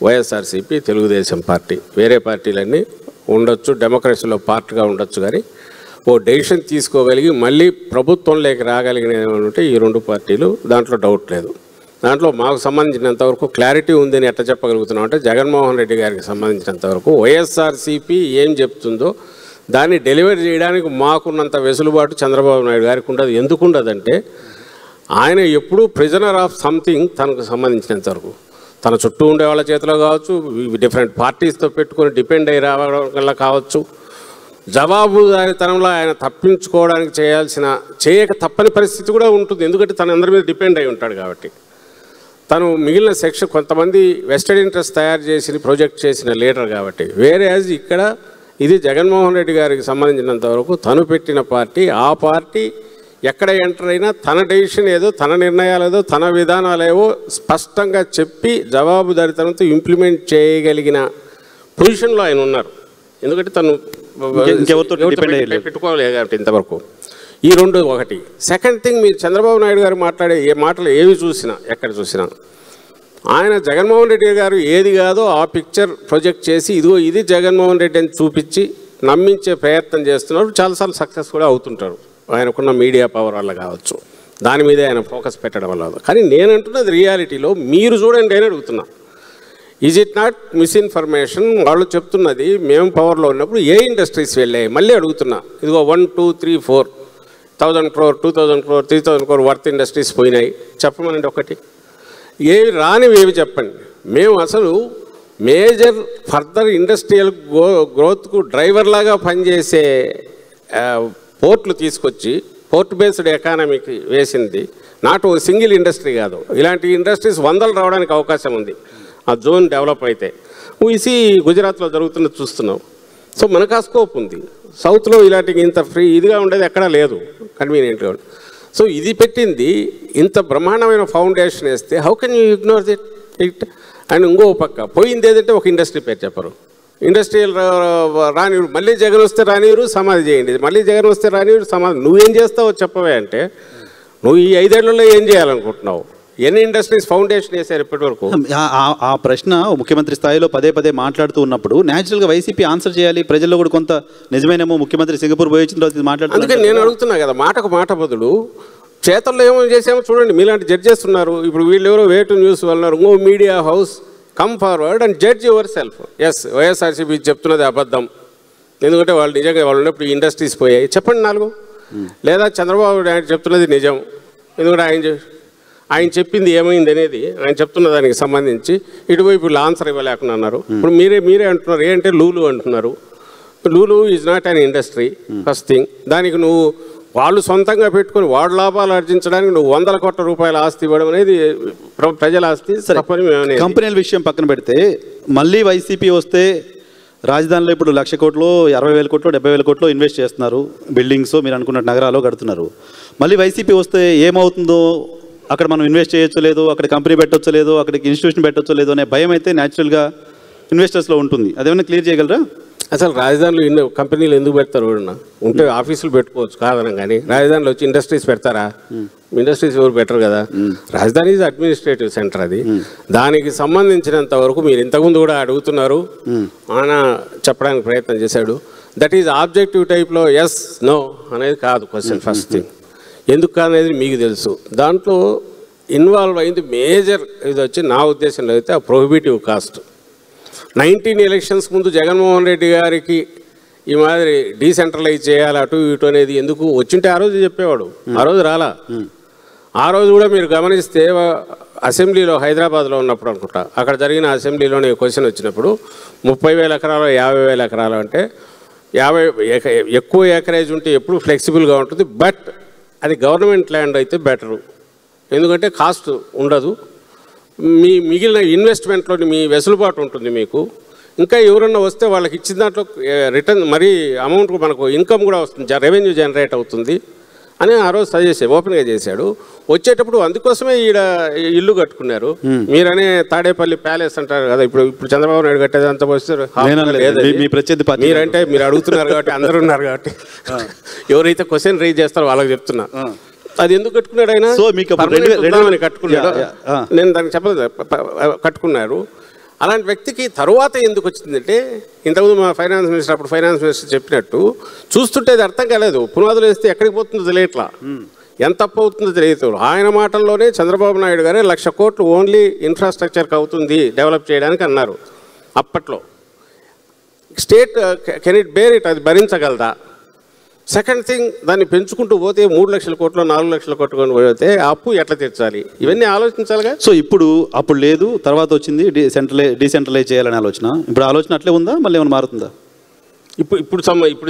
YSRCP, Telugu Desam party. వేరే పార్టీలన్నీ ఉండొచ్చు, డెమోక్రసీలో పార్ట్గా ఉండొచ్చు, కానీ ఓ డెసిషన్ తీసుకోగలిగి మళ్ళీ ప్రభుత్వంలోకి రాగలిగినటువంటి ఈ 2 పార్టీలు, దాంట్లో డౌట్ లేదు. దాంట్లో మాకు సంబంధించినంతవరకు క్లారిటీ ఉందని ఎట్లా చెప్పగలుగుతున్నాం అంటే, జగన్మోహన్ రెడ్డి గారికి సంబంధించినంతవరకు వైఎస్ఆర్సీపీ ఏం చెప్తుందో దాన్ని డెలివరీ చేయడానికి మాకున్నంత వెసులుబాటు చంద్రబాబు నాయుడు గారికి ఉండదు. ఎందుకు ఉండదంటే, ఆయన ఎప్పుడూ ప్రిజనర్ ఆఫ్ సంథింగ్. తనకు సంబంధించినంతవరకు తన చుట్టూ ఉండే వాళ్ళ చేతిలో కావచ్చు, డిఫరెంట్ పార్టీస్తో పెట్టుకొని డిపెండ్ అయ్యి రావడం వల్ల కావచ్చు, జవాబుదారీతనంలో ఆయన తప్పించుకోవడానికి చేయక తప్పని పరిస్థితి కూడా ఉంటుంది. ఎందుకంటే తన అందరి మీద డిపెండ్ అయి ఉంటాడు కాబట్టి. తను మిగిలిన సెక్షన్ కొంతమంది వెస్టెడ్ ఇంట్రెస్ట్ తయారు చేసి ప్రొజెక్ట్ చేసిన లీడర్ కాబట్టి. వేరే ఇక్కడ ఇది జగన్మోహన్ రెడ్డి గారికి సంబంధించినంత వరకు తను పెట్టిన పార్టీ. ఆ పార్టీ ఎక్కడ ఎంటర్ అయినా తన డెసిషన్ ఏదో, తన నిర్ణయాలు ఏదో, తన విధానాలేవో స్పష్టంగా చెప్పి జవాబుదారీతనంతో ఇంప్లిమెంట్ చేయగలిగిన పొజిషన్లో ఆయన ఉన్నారు. ఎందుకంటే తను పెట్టుకోలేదు కాబట్టి ఇంతవరకు. ఈ 2 ఒకటి. సెకండ్ థింగ్, మీరు చంద్రబాబు నాయుడు గారు మాట్లాడే మాటలు ఏవి చూసినా, ఎక్కడ చూసినా ఆయన జగన్మోహన్ రెడ్డి గారు ఏది కాదో ఆ పిక్చర్ ప్రొజెక్ట్ చేసి ఇదిగో ఇది జగన్మోహన్ రెడ్డి అని చూపించి నమ్మించే ప్రయత్నం చేస్తున్నారు. చాలాసార్లు సక్సెస్ కూడా అవుతుంటారు, ఆయనకున్న మీడియా పవర్ వల్ల కావచ్చు, దాని మీదే ఆయన ఫోకస్ పెట్టడం వల్ల. కానీ నేనంటున్నది రియాలిటీలో మీరు చూడండి అని అడుగుతున్నా. Is it not misinformation? వాళ్ళు చెప్తున్నది మేము పవర్లో ఉన్నప్పుడు ఏ ఇండస్ట్రీస్ వెళ్ళాయి మళ్ళీ అడుగుతున్నా. ఇదిగో 1, 2, 3, 4,000 crore, 2,000 crore, 3,000 crore worth industries పోయినాయి చెప్పమనండి. ఒకటి ఏవి రానివి ఏవి చెప్పండి. మేము అసలు మేజర్ ఫర్దర్ ఇండస్ట్రియల్ గ్రోత్కు డ్రైవర్ లాగా పనిచేసే పోర్ట్లు తీసుకొచ్చి పోర్ట్ బేస్డ్ ఎకానమీకి వేసింది. నాట్ ఓ సింగిల్ ఇండస్ట్రీ కాదు, ఇలాంటి ఇండస్ట్రీస్ 100 రావడానికి అవకాశం ఉంది ఆ జోన్ డెవలప్ అయితే. ఈసీ గుజరాత్లో జరుగుతున్నది చూస్తున్నాం. సో మనకు ఆ స్కోప్ ఉంది. సౌత్లో ఇలాంటి ఇంత ఫ్రీ ఇదిగా ఉండేది ఎక్కడా లేదు, కన్వీనియంట్గా. సో ఇది పెట్టింది ఇంత బ్రహ్మాండమైన ఫౌండేషన్ వేస్తే how can you ignore it? And ఇంకో పక్క పోయింది ఏదంటే ఒక ఇండస్ట్రీ పేరు చెప్పరు. ఇండస్ట్రియల్ రానివ్వరు, మళ్ళీ జగన్ వస్తే రానివ్వరు, సమాధి చేయండి, మళ్ళీ జగన్ వస్తే రానివ్వరు, సమాధి. నువ్వేం చేస్తావో చెప్పవే అంటే నువ్వు ఈ 5 ఏళ్లలో ఏం చేయాలనుకుంటున్నావు? ఎన్ని ఇండస్ట్రీస్ ఫౌండేషన్ వేశారు ఇప్పటి వరకు? ఆ ప్రశ్న ముఖ్యమంత్రి స్థాయిలో పదే మాట్లాడుతూ ఉన్నప్పుడు న్యాచురల్గా వైసీపీ ఆన్సర్ చేయాలి. ప్రజల్లో కూడా కొంత నిజమేనేమో, ముఖ్యమంత్రి సింగపూర్ పోయి వచ్చిన తర్వాత మాట్లాడుతున్నారు. అందుకని నేను అడుగుతున్నా కదా, మాటకు మాట బదులు చేతల్లో ఏమో చేసామో చూడండి. మీలాంటి జడ్జెస్ ఉన్నారు. ఇప్పుడు వీళ్ళు ఎవరో వే టు న్యూస్ వాళ్ళన్నారు, ఇంకో media house come forward and judge yourself. Yes, YSRCP చెప్తున్నది అబద్ధం, ఎందుకంటే వాళ్ళు నిజంగా వాళ్ళు ఉన్నప్పుడు ఇండస్ట్రీస్ పోయాయి చెప్పండి 4. లేదా చంద్రబాబు నాయుడు చెప్తున్నది నిజం, ఎందుకంటే ఆయన చెప్పింది ఏమైంది అనేది ఆయన చెప్తున్న దానికి సంబంధించి ఇటువైపు ఆన్సర్ ఇవ్వలేకుండా అన్నారు. ఇప్పుడు మీరే అంటున్నారు ఏంటంటే లూలు అంటున్నారు. Lulu is not an industry first thing. దానికి నువ్వు వాళ్ళు సొంతంగా పెట్టుకొని వాడు లాభాలు ఆర్జించడానికి నువ్వు 100 కోట్ల రూపాయల ఆస్తి ఇవ్వడం అనేది ప్రజల ఆస్తి. కంపెనీల విషయం పక్కన పెడితే మళ్ళీ వైసీపీ వస్తే రాజధానిలో ఇప్పుడు 1,00,000 కోట్లు, 60,000 కోట్లు, 70,000 కోట్లు ఇన్వెస్ట్ చేస్తున్నారు. బిల్డింగ్స్ మీరు అనుకున్న నగరాల్లో కడుతున్నారు. మళ్ళీ వైసీపీ వస్తే ఏమవుతుందో, అక్కడ మనం ఇన్వెస్ట్ చేయొచ్చో లేదో, అక్కడ కంపెనీ పెట్టొచ్చో లేదో, అక్కడికి ఇన్స్టిట్యూషన్ పెట్టొచ్చో లేదో అనే భయం అయితే న్యాచురల్గా ఇన్వెస్టర్స్లో ఉంటుంది. అదేమన్నా క్లియర్ చేయగలరా? అసలు రాజధానిలో ఇన్ని కంపెనీలు ఎందుకు పెడతారు? ఉంటే ఆఫీసులు పెట్టుకోవచ్చు కాదనం, కానీ రాజధానిలో వచ్చి ఇండస్ట్రీస్ పెడతారా? ఇండస్ట్రీస్ ఎవరు పెట్టరు కదా. రాజధాని ఈజ్ అడ్మినిస్ట్రేటివ్ సెంటర్. అది దానికి సంబంధించినంత వరకు మీరు ఇంతకుముందు కూడా అడుగుతున్నారు, ఆయన చెప్పడానికి ప్రయత్నం చేశాడు. దట్ ఈజ్ ఆబ్జెక్టివ్ టైప్లో ఎస్ నో అనేది కాదు క్వశ్చన్. ఫస్ట్ థింగ్ ఎందుకు అనేది మీకు తెలుసు. దాంట్లో ఇన్వాల్వ్ అయింది మేజర్ ఇది వచ్చి నా ఉద్దేశంలో అయితే ఆ ప్రొహిబిటివ్ కాస్ట్. 19 ఎలక్షన్స్ ముందు జగన్మోహన్ రెడ్డి గారికి ఈ మాదిరి డీసెంట్రలైజ్ చేయాలి అటు ఇటు అనేది ఎందుకు వచ్చింటే ఆ రోజు చెప్పేవాడు, ఆ రోజు రాలా. ఆ రోజు కూడా మీరు గమనిస్తే అసెంబ్లీలో హైదరాబాద్లో ఉన్నప్పుడు అనుకుంటా, అక్కడ జరిగిన అసెంబ్లీలోనే క్వశ్చన్ వచ్చినప్పుడు 30,000 ఎకరాలు 50,000 ఎకరాలు అంటే 50 ఎక్కువ ఎకరేజ్ ఉంటే ఎప్పుడు ఫ్లెక్సిబుల్గా ఉంటుంది. బట్ అది గవర్నమెంట్ ల్యాండ్ అయితే బెటరు, ఎందుకంటే కాస్ట్ ఉండదు, మీ మిగిలిన ఇన్వెస్ట్మెంట్లోని మీ వెసులుబాటు ఉంటుంది మీకు. ఇంకా ఎవరన్నా వస్తే వాళ్ళకి ఇచ్చిన దాంట్లో రిటర్న్ మరీ అమౌంట్ మనకు ఇన్కమ్ కూడా వస్తుంది, రెవెన్యూ జనరేట్ అవుతుంది అని ఆ రోజు సజెస్ట్ ఓపెన్గా చేశాడు. వచ్చేటప్పుడు అందుకోసమే ఈడ ఇల్లు కట్టుకున్నారు. మీరనే తాడేపల్లి ప్యాలెస్ అంటారు కదా, ఇప్పుడు చంద్రబాబు నాయుడు కట్టేదంతా వస్తారు. మీరంటే మీరు అడుగుతున్నారు కాబట్టి అందరూ ఉన్నారు కాబట్టి ఎవరైతే క్వశ్చన్ రైజ్ చేస్తారో వాళ్ళకి చెప్తున్నా. అది ఎందుకు కట్టుకున్నాడు ఆయన? కట్టుకున్నాడు, నేను దానికి చెప్పలేదు, కట్టుకున్నారు. అలాంటి వ్యక్తికి తరువాత ఎందుకు వచ్చిందంటే, ఇంతకుముందు మా ఫైనాన్స్ మినిస్టర్ అప్పుడు ఫైనాన్స్ మినిస్టర్ చెప్పినట్టు చూస్తుంటే అది అర్థం కాలేదు. పునాదులు వేస్తే ఎక్కడికి పోతుందో తెలియట్లా, ఎంత తప్పు అవుతుందో తెలియదు. ఆయన మాటల్లోనే చంద్రబాబు నాయుడు గారే 1,00,000 కోట్లు ఓన్లీ ఇన్ఫ్రాస్ట్రక్చర్కి అవుతుంది డెవలప్ చేయడానికి అన్నారు అప్పట్లో. State can it bear it, అది భరించగలదా? సెకండ్ థింగ్, దాన్ని పెంచుకుంటూ పోతే 3,00,000 కోట్లు 4,00,000 కోట్లు పోతే అప్పు ఎట్లా తీర్చాలి, ఇవన్నీ ఆలోచించాలిగా. సో ఇప్పుడు అప్పుడు లేదు, తర్వాత వచ్చింది డీసెంట్రలైజ్ చేయాలనే ఆలోచన. ఇప్పుడు ఆలోచన అట్లే ఉందా, మళ్ళీ ఏమైనా మారుతుందా? ఇప్పుడు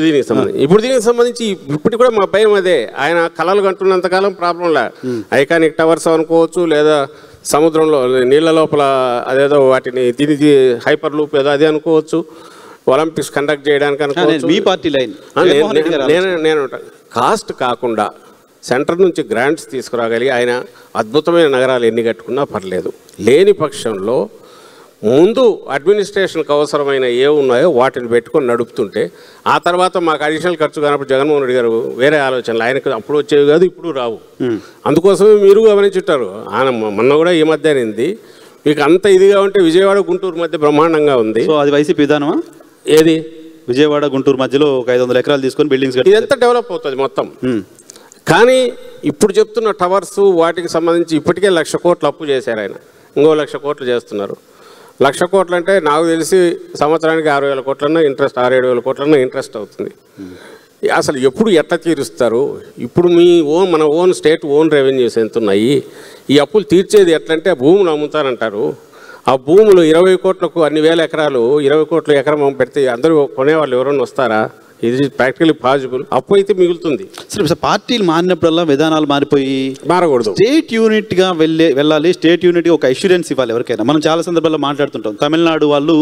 దీనికి సంబంధించి ఇప్పటికి కూడా మా భయం అదే. ఆయన కళలు కంటున్నంతకాలం ప్రాబ్లంలా, ఐకానిక్ టవర్స్ అనుకోవచ్చు, లేదా సముద్రంలో నీళ్ళ లోపల అదేదో వాటిని దీనికి హైపర్ లూప్ ఏదో అదే అనుకోవచ్చు, ఒలింపిక్స్ కండక్ట్ చేయడానికి అనుకోవచ్చు. మీ పార్టీ లైన్ నేను కాస్ట్ కాకుండా సెంటర్ నుంచి గ్రాంట్స్ తీసుకురాగలిగి ఆయన అద్భుతమైన నగరాలు ఎన్ని కట్టుకున్నా పర్లేదు. లేని పక్షంలో ముందు అడ్మినిస్ట్రేషన్కి అవసరమైన ఏ ఉన్నాయో వాటిని పెట్టుకొని నడుపుతుంటే, ఆ తర్వాత మాకు అడిషనల్ ఖర్చు కానప్పుడు జగన్మోహన్ రెడ్డి గారు వేరే ఆలోచనలు, ఆయనకు అప్పుడు వచ్చేవి కాదు, ఇప్పుడు రావు. అందుకోసమే మీరు గమనించుంటారు, ఆయన మొన్న కూడా ఈ మధ్య అనింది మీకు అంత ఇదిగా ఉంటే విజయవాడ గుంటూరు మధ్య బ్రహ్మాండంగా ఉంది. సో అది వైసీపీ విధానమా? ఏది? విజయవాడ గుంటూరు మధ్యలో ఒక 500 ఎకరాలు తీసుకొని బిల్డింగ్స్ ఇదంతా డెవలప్ అవుతుంది మొత్తం. కానీ ఇప్పుడు చెప్తున్న టవర్స్ వాటికి సంబంధించి ఇప్పటికే 1,00,000 కోట్లు అప్పు చేశారు ఆయన, ఇంకో 1,00,000 కోట్లు చేస్తున్నారు. 1,00,000 కోట్లు అంటే నాకు తెలిసి సంవత్సరానికి 6,000 కోట్లన్నా ఇంట్రెస్ట్, 6,000-7,000 కోట్లన్నా ఇంట్రెస్ట్ అవుతుంది. అసలు ఎప్పుడు ఎట్లా తీరుస్తారు? ఇప్పుడు మీ మన ఓన్ స్టేట్ ఓన్ రెవెన్యూస్ ఎంత ఉన్నాయి? ఈ అప్పులు తీర్చేది ఎట్లంటే భూములు అమ్ముతారంటారు. ఆ భూములు 20 కోట్లకు అన్ని వేల ఎకరాలు 20 కోట్ల ఎకరం పెడితే అందరూ కొనేవాళ్ళు ఎవరైనా వస్తారా? ఇది ప్రాక్టికలీ పాసిబుల్. అప్పు అయితే మిగులుతుంది. సరే, పార్టీలు మారినప్పుడల్లా విధానాలు మారకూడదు. స్టేట్ యూనిట్గా వెళ్ళాలి, స్టేట్ యూనిట్గా ఒక అష్యూరెన్స్ ఇవ్వాలి ఎవరికైనా. మనం చాలా సందర్భాల్లో మాట్లాడుతుంటాం, తమిళనాడు వాళ్ళు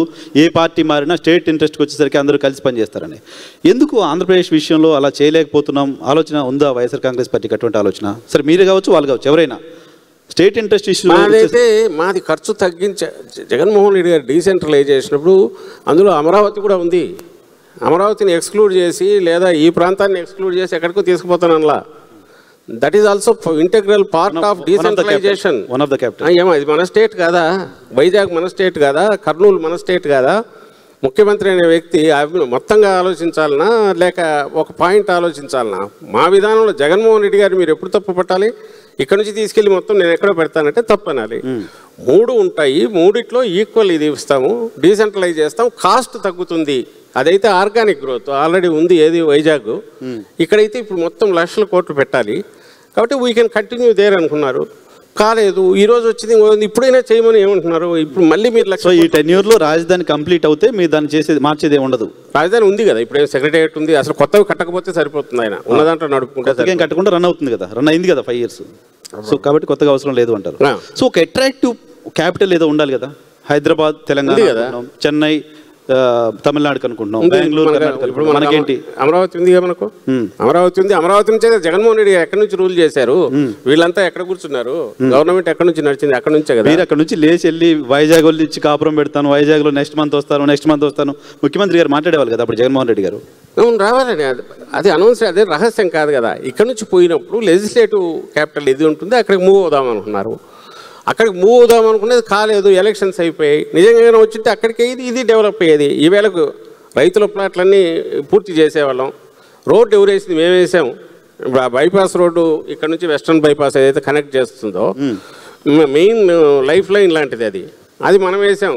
ఏ పార్టీ మారినా స్టేట్ ఇంట్రెస్ట్కి వచ్చేసరికి అందరూ కలిసి పనిచేస్తారని. ఎందుకు ఆంధ్రప్రదేశ్ విషయంలో అలా చేయలేకపోతున్నాం? ఆలోచన ఉందా వైఎస్ఆర్ కాంగ్రెస్ పార్టీకి అటువంటి ఆలోచన? సరే, మీరు కావచ్చు, వాళ్ళు కావచ్చు, ఎవరైనా స్టేట్ ఇంట్రెస్ట్ ఇష్యూ. మాదైతే మాది ఖర్చు తగ్గించే జగన్మోహన్ రెడ్డి గారు డీసెంట్రలైజ్ చేసినప్పుడు అందులో అమరావతి కూడా ఉంది. అమరావతిని ఎక్స్క్లూడ్ చేసి లేదా ఈ ప్రాంతాన్ని ఎక్స్క్లూడ్ చేసి ఎక్కడికో తీసుకుపోతానలా. That is also integral part of decentralisation. One of the capital. ఏమో ఇది మన స్టేట్ కాదా? వైజాగ్ మన స్టేట్ కాదా? కర్నూలు మన స్టేట్ కాదా? ముఖ్యమంత్రి అనే వ్యక్తి మొత్తంగా ఆలోచించాలనా లేక ఒక పాయింట్ ఆలోచించాలనా? మా విధానంలో జగన్మోహన్ రెడ్డి గారు మీరు ఎప్పుడు తప్పు పట్టాలి? ఇక్కడ నుంచి తీసుకెళ్ళి మొత్తం నేను ఎక్కడ పెడతానంటే తప్పనాలి. 3 ఉంటాయి, 3 ఈక్వల్ ఇది ఇస్తాము, డీసెంట్రలైజ్ చేస్తాం, కాస్ట్ తగ్గుతుంది. అదైతే ఆర్గానిక్ గ్రోత్ ఆల్రెడీ ఉంది. ఏది వైజాగ్, ఇక్కడైతే ఇప్పుడు మొత్తం లక్షల కోట్లు పెట్టాలి. కాబట్టి వీ కెన్ కంటిన్యూ దేర్ అనుకున్నారు. కాలేదు, ఈ రోజు వచ్చింది ఇప్పుడైనా చేయమని ఏమంటున్నారు? ఇప్పుడు మళ్ళీ మీరు సో ఈ 10 years రాజధాని కంప్లీట్ అవుతే మీరు దాన్ని చేసేది మార్చేది ఉండదు. రాజధాని ఉంది కదా, ఇప్పుడు సెక్రటేరియట్ ఉంది. అసలు కొత్తవి కట్టకపోతే సరిపోతుంది. ఆయన ఉన్న దాంట్లో నడుపుకుంటే కట్టకుండా రన్ అవుతుంది కదా, రన్ అయింది కదా 5 years. సో కాబట్టి కొత్తగా అవసరం లేదు అంటారు. సో ఒక అట్రాక్టివ్ క్యాపిటల్ ఏదో ఉండాలి కదా. హైదరాబాద్ తెలంగాణ, చెన్నై తమిళనాడు అనుకుంటున్నాం, బెంగళూరు, మనకేంటి అమరావతి ఉంది కదా. మనకు అమరావతి ఉంది. అమరావతి నుంచే జగన్మోహన్ రెడ్డి ఎక్కడి నుంచి రూల్ చేశారు? వీళ్ళంతా ఎక్కడ కూర్చున్నారు? గవర్నమెంట్ ఎక్కడి నుంచి నడిచింది? అక్కడ నుంచే కదా. మీరు అక్కడ నుంచి లేచి వెళ్ళి వైజాగ్ వాళ్ళు ఇచ్చి కాపురం పెడతాను, వైజాగ్ లో నెక్స్ట్ మంత్ వస్తాను ముఖ్యమంత్రి గారు మాట్లాడేవాళ్ళు కదా అప్పుడు జగన్మోహన్ రెడ్డి గారు. రావాలని అది అనౌన్స్, అదే రహస్యం కాదు కదా. ఇక్కడ నుంచి పోయినప్పుడు లెజిస్లేటివ్ క్యాపిటల్ ఇది ఉంటుంది, అక్కడికి మూవ్ అవుదాం అనుకున్నారు. అక్కడికి మూవ్ అవుదాం అనుకునేది కాలేదు, ఎలక్షన్స్ అయిపోయాయి. నిజంగా వచ్చింటే అక్కడికి ఇది డెవలప్ అయ్యేది. ఈవేళకు రైతుల ప్లాట్లన్నీ పూర్తి చేసేవాళ్ళం. రోడ్డు ఎవరు వేసింది? మేము వేసాము. ఇప్పుడు ఆ బైపాస్ రోడ్డు ఇక్కడ నుంచి వెస్ట్రన్ బైపాస్ ఏదైతే కనెక్ట్ చేస్తుందో మెయిన్ లైఫ్ లైన్ లాంటిది అది మనం వేసాం.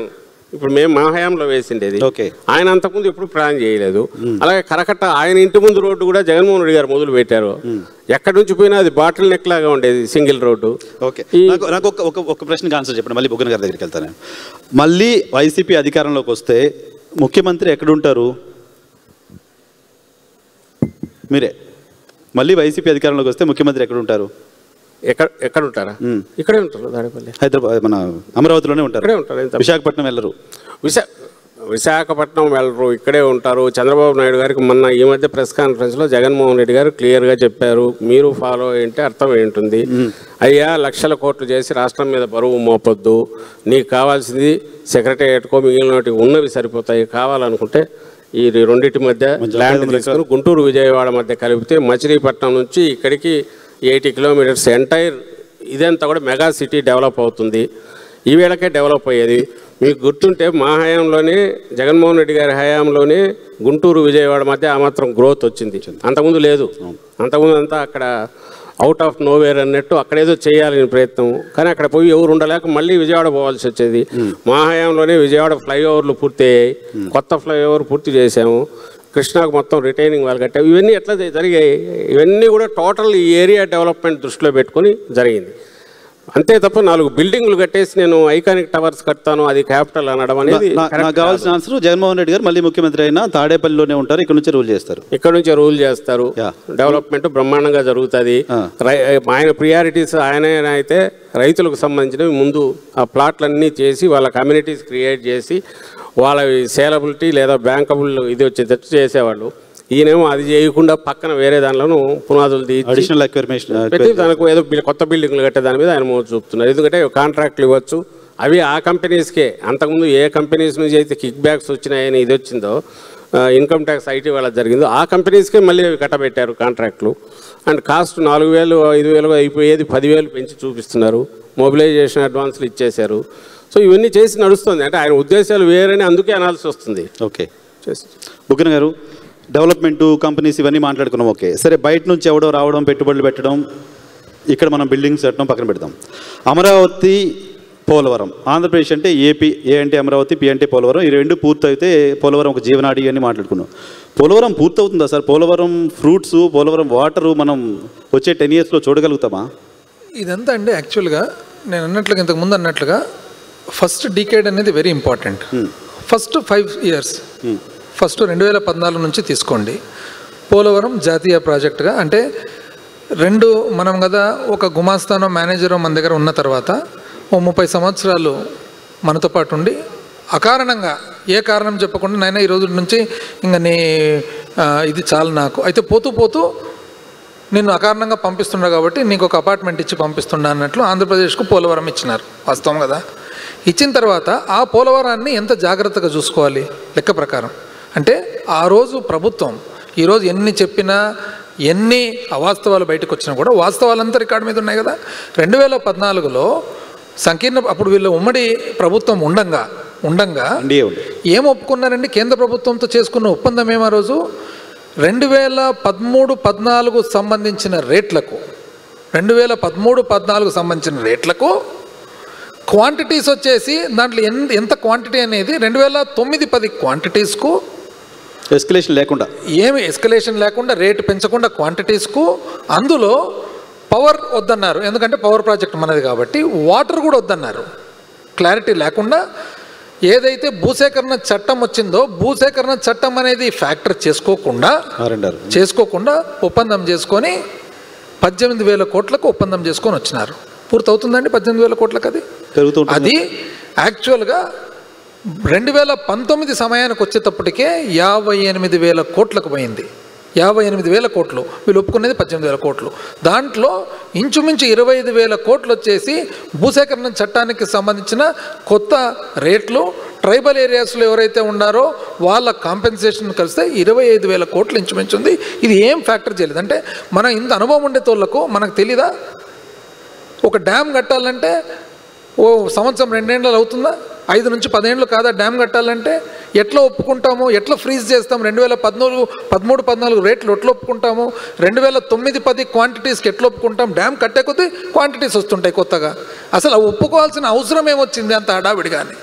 ఇప్పుడు మేము మా హయాంలో వేసిండేది. ఆయన అంతకుముందు ఎప్పుడు ప్లాన్ చేయలేదు. అలాగే కరకట్ట ఆయన ఇంటి ముందు రోడ్డు కూడా జగన్మోహన్ రెడ్డి గారు మొదలు పెట్టారు. ఎక్కడి నుంచి పోయినా అది బాటిల్ నెక్ లాగా ఉండేది, సింగిల్ రోడ్డు. ఓకే, నాకు ఒక ప్రశ్నకి ఆన్సర్ చెప్పండి, మళ్ళీ బుగ్గన గారి దగ్గరికి వెళ్తాను. మళ్ళీ వైసీపీ అధికారంలోకి వస్తే ముఖ్యమంత్రి ఎక్కడుంటారు? మీరే. మళ్ళీ వైసీపీ అధికారంలోకి వస్తే ముఖ్యమంత్రి ఎక్కడుంటారు? ఎక్కడ ఉంటారా? ఇక్కడే ఉంటారు. దాడేపల్లి, హైదరాబాద్, మన అమరావతిలోనే ఉంటారు. ఇక్కడే ఉంటారు. విశాఖపట్నం వెళ్ళరు. విశాఖపట్నం వెళ్ళరు, ఇక్కడే ఉంటారు. చంద్రబాబు నాయుడు గారికి మొన్న ఈ మధ్య ప్రెస్ కాన్ఫరెన్స్లో జగన్మోహన్ రెడ్డి గారు క్లియర్గా చెప్పారు, మీరు ఫాలో ఏంటి అర్థం ఏంటుంది? అయ్యా, లక్షల కోట్లు చేసి రాష్ట్రం మీద బరువు మోపొద్దు, నీకు కావాల్సింది సెక్రటేరియట్కో మిగిలినటి ఉన్నవి సరిపోతాయి. కావాలనుకుంటే ఈ రెండింటి మధ్య ల్యాండ్ తీసుకొని గుంటూరు విజయవాడ మధ్య కలిపితే మచిలీపట్నం నుంచి ఇక్కడికి 80 kilometers ఎంటైర్ ఇదంతా కూడా మెగా సిటీ డెవలప్ అవుతుంది. ఈవేళకే డెవలప్ అయ్యేది. మీకు గుర్తుంటే మా హయాంలోనే, జగన్మోహన్ రెడ్డి గారి హయాంలోనే గుంటూరు విజయవాడ మధ్య ఆ మాత్రం గ్రోత్ వచ్చింది. అంతకుముందు లేదు. అంతకుముందు అంతా అక్కడ అవుట్ ఆఫ్ నోవేర్ అన్నట్టు అక్కడేదో చేయాలని ప్రయత్నం, కానీ అక్కడ పోయి ఎవరు ఉండలేక మళ్ళీ విజయవాడ పోవాల్సి వచ్చేది. మా హయాంలోనే విజయవాడ ఫ్లైఓవర్లు పూర్తి అయ్యాయి, కొత్త ఫ్లైఓవర్ పూర్తి చేసాము, కృష్ణాకు మొత్తం రిటైనింగ్ వాళ్ళు కట్టాము. ఇవన్నీ ఎట్లా జరిగాయి? ఇవన్నీ కూడా టోటల్ ఈ ఏరియా డెవలప్మెంట్ దృష్టిలో పెట్టుకొని జరిగింది. అంతే తప్ప 4 బిల్డింగ్లు కట్టేసి నేను ఐకానిక్ టవర్స్ కడతాను అది క్యాపిటల్ అనడం అనేది కావాల్సిన ఆన్సర్. జగన్మోహన్ రెడ్డి గారు మళ్ళీ ముఖ్యమంత్రి అయినా తాడేపల్లిలోనే ఉంటారు, ఇక్కడ నుంచి రూల్ చేస్తారు. ఇక్కడ నుంచి రూల్ చేస్తారు. డెవలప్మెంట్ బ్రహ్మాండంగా జరుగుతుంది. ఆయన ప్రియారిటీస్ ఆయన అయితే రైతులకు సంబంధించినవి ముందు ఆ ప్లాట్లన్నీ చేసి వాళ్ళ కమ్యూనిటీస్ క్రియేట్ చేసి వాళ్ళ సేలబిలిటీ లేదా బ్యాంకబుల్ ఇది వచ్చేటట్టు చేసేవాళ్ళు. ఈయనేమో అది చేయకుండా పక్కన వేరే దానిలోనూ పునాదులు పెట్టి దానికి ఏదో కొత్త బిల్డింగ్లు కట్టే దాని మీద ఆయన మోజు చూపుతున్నారు. ఎందుకంటే కాంట్రాక్ట్లు ఇవ్వచ్చు, అవి ఆ కంపెనీస్కే. అంతకుముందు ఏ కంపెనీస్ నుంచి అయితే కిక్ బ్యాక్స్ వచ్చినాయని ఇది వచ్చిందో, ఇన్కమ్ ట్యాక్స్ ఐటీ వాళ్ళకి జరిగిందో, ఆ కంపెనీస్కే మళ్ళీ అవి కట్టబెట్టారు కాంట్రాక్ట్లు. అండ్ కాస్ట్ 4,000 5,000 అయిపోయేది 10,000 పెంచి చూపిస్తున్నారు. మొబిలైజేషన్ అడ్వాన్స్లు ఇచ్చేశారు. సో ఇవన్నీ చేసి నడుస్తుంది. అంటే ఆయన ఉద్దేశాలు వేరని అందుకే అనాల్సి వస్తుంది. ఓకే, బుగ్గన గారు, డెవలప్మెంట్ కంపెనీస్ ఇవన్నీ మాట్లాడుకున్నాం. ఓకే, సరే, బయట నుంచి ఎవడో రావడం, పెట్టుబడులు పెట్టడం, ఇక్కడ మనం బిల్డింగ్స్ కట్టడం పక్కన పెడతాం. అమరావతి, పోలవరం, ఆంధ్రప్రదేశ్ అంటే ఏపీ, ఏ అంటే అమరావతి, పి అంటే పోలవరం, ఈ రెండు పూర్తయితే పోలవరం ఒక జీవనాడి అని మాట్లాడుకున్నాం. పోలవరం పూర్తవుతుందా sir? Polavaram fruits, Polavaram water మనం వచ్చే 10 yearsలో చూడగలుగుతామా? ఇదంతా అండి యాక్చువల్గా నేను అన్నట్లుగా, ఇంతకుముందు అన్నట్లుగా ఫస్ట్ డికేడ్ అనేది very important. First 5 years, first 2014 నుంచి తీసుకోండి. పోలవరం జాతీయ ప్రాజెక్టుగా అంటే మనం కదా ఒక గుమాస్తానో మేనేజరో మన దగ్గర ఉన్న తర్వాత ఓ 30 సంవత్సరాలు మనతో పాటు ఉండి అకారణంగా ఏ కారణం చెప్పకుండా నాయన ఈ రోజు నుంచి ఇంకా ఇది చాలు నాకు అయితే పోతూ నిన్ను అకారణంగా పంపిస్తున్నా కాబట్టి నీకు ఒక అపార్ట్మెంట్ ఇచ్చి పంపిస్తున్నా అన్నట్లు ఆంధ్రప్రదేశ్కు పోలవరం ఇచ్చినారు. వాస్తవం కదా. ఇచ్చిన తర్వాత ఆ పోలవరాన్ని ఎంత జాగ్రత్తగా చూసుకోవాలి లెక్క ప్రకారం అంటే ఆ రోజు ప్రభుత్వం ఈరోజు ఎన్ని చెప్పినా ఎన్ని అవాస్తవాలు బయటకు వచ్చినా కూడా వాస్తవాలంతా రికార్డు మీద ఉన్నాయి కదా. 2014లో సంకీర్ణ అప్పుడు వీళ్ళు ఉమ్మడి ప్రభుత్వం ఉండంగా ఏం ఒప్పుకున్నారండి? కేంద్ర ప్రభుత్వంతో చేసుకున్న ఒప్పందం ఏమో రోజు 2013-14 సంబంధించిన రేట్లకు 2013-14 సంబంధించిన రేట్లకు క్వాంటిటీస్ వచ్చేసి దాంట్లో ఎంత క్వాంటిటీ అనేది 2009-10 క్వాంటిటీస్కు ఎస్కలేషన్ లేకుండా ఏమి ఎస్కలేషన్ లేకుండా రేటు పెంచకుండా క్వాంటిటీస్కు అందులో పవర్ వద్దన్నారు. ఎందుకంటే పవర్ ప్రాజెక్ట్ మనది కాబట్టి. వాటర్ కూడా వద్దన్నారు. క్లారిటీ లేకుండా ఏదైతే భూసేకరణ చట్టం వచ్చిందో భూసేకరణ చట్టం అనేది ఫ్యాక్టర్ చేసుకోకుండా ఒప్పందం చేసుకొని 18,000 కోట్లకు ఒప్పందం చేసుకొని వచ్చినారు. పూర్తవుతుందండి 18,000 కోట్లకు. అది యాక్చువల్గా 2019 సమయానికి వచ్చేటప్పటికే 58,000 కోట్లకు పోయింది. 58,000 కోట్లు. వీళ్ళు ఒప్పుకునేది 18,000 కోట్లు. దాంట్లో ఇంచుమించు 25,000 కోట్లు వచ్చేసి భూసేకరణ చట్టానికి సంబంధించిన కొత్త రేట్లు, ట్రైబల్ ఏరియాస్లో ఎవరైతే ఉన్నారో వాళ్ళ కాంపెన్సేషన్ కలిస్తే 25,000 కోట్లు ఇంచుమించు ఉంది. ఇది ఏం ఫ్యాక్టర్ చేయలేదు. అంటే మనం ఇంత అనుభవం ఉండేతోళ్లకు మనకు తెలీదా? ఒక డ్యామ్ కట్టాలంటే ఓ సంవత్సరం 2 ఏళ్ళు అవుతుందా? 5 నుంచి 10 ఏళ్ళు కాదా డ్యామ్ కట్టాలంటే? ఎట్లా ఒప్పుకుంటాము? ఎట్లా ఫ్రీజ్ చేస్తాము? 2013-14 రేట్లు ఎట్లా ఒప్పుకుంటాము? 2009-10 క్వాంటిటీస్కి ఎట్లా ఒప్పుకుంటాం? డ్యామ్ కట్టే కొద్దీ క్వాంటిటీస్ వస్తుంటాయి కొత్తగా. అసలు ఒప్పుకోవాల్సిన అవసరం ఏమొచ్చింది అంత హడావిడిగానే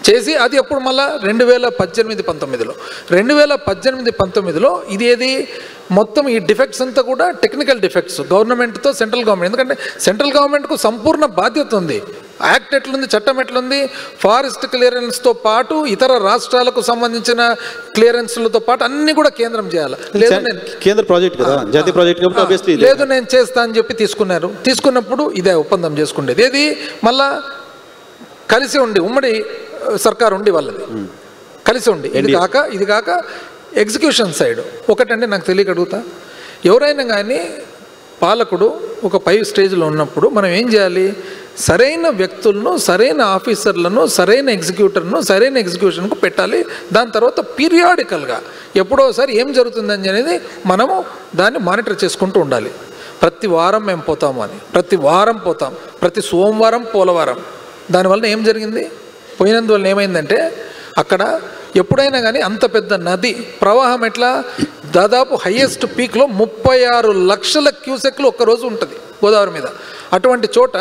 చేసి? అది ఎప్పుడు మళ్ళా 2018-19లో 2018-19లో ఇది ఏది మొత్తం ఈ డిఫెక్ట్స్ అంతా కూడా టెక్నికల్ డిఫెక్ట్స్ గవర్నమెంట్తో సెంట్రల్ గవర్నమెంట్. ఎందుకంటే సెంట్రల్ గవర్నమెంట్కు సంపూర్ణ బాధ్యత ఉంది. యాక్ట్ ఎట్లుంది, చట్టం ఎట్లుంది, ఫారెస్ట్ క్లియరెన్స్తో పాటు ఇతర రాష్ట్రాలకు సంబంధించిన క్లియరెన్స్లతో పాటు అన్నీ కూడా కేంద్రం చేయాలి. లేదు నేను కేంద్ర ప్రాజెక్ట్ కదా, జాతీయ ప్రాజెక్ట్ కాబట్టి ఆబ్వియస్లీ లేదు నేను చేస్తా అని చెప్పి తీసుకున్నారు. తీసుకున్నప్పుడు ఇదే ఒప్పందం చేసుకునేది. ఏది మళ్ళా కలిసి ఉండి ఉమ్మడి సర్కారు ఉండి వాళ్ళది కలిసి ఉండి ఇది కాక ఎగ్జిక్యూషన్ సైడ్ ఒకటంటే నాకు తెలియక అడుగుతా. ఎవరైనా కానీ పాలకుడు ఒక పై స్టేజ్లో ఉన్నప్పుడు మనం ఏం చేయాలి? సరైన వ్యక్తులను, సరైన ఆఫీసర్లను, సరైన ఎగ్జిక్యూటర్ను సరైన ఎగ్జిక్యూషన్కు పెట్టాలి. దాని తర్వాత పీరియాడికల్గా ఎప్పుడోసారి ఏం జరుగుతుందని అనేది మనము దాన్ని మానిటర్ చేసుకుంటూ ఉండాలి. ప్రతి వారం మేము పోతాము అని, ప్రతి వారం పోతాం, ప్రతి సోమవారం పోలవరం. దానివల్ల ఏం జరిగింది? పోయినందువల్ల ఏమైందంటే అక్కడ ఎప్పుడైనా కానీ అంత పెద్ద నది ప్రవాహం ఎట్లా దాదాపు హయ్యెస్ట్ పీక్లో 36 లక్షల క్యూసెక్లు ఒక్కరోజు ఉంటుంది గోదావరి మీద. అటువంటి చోట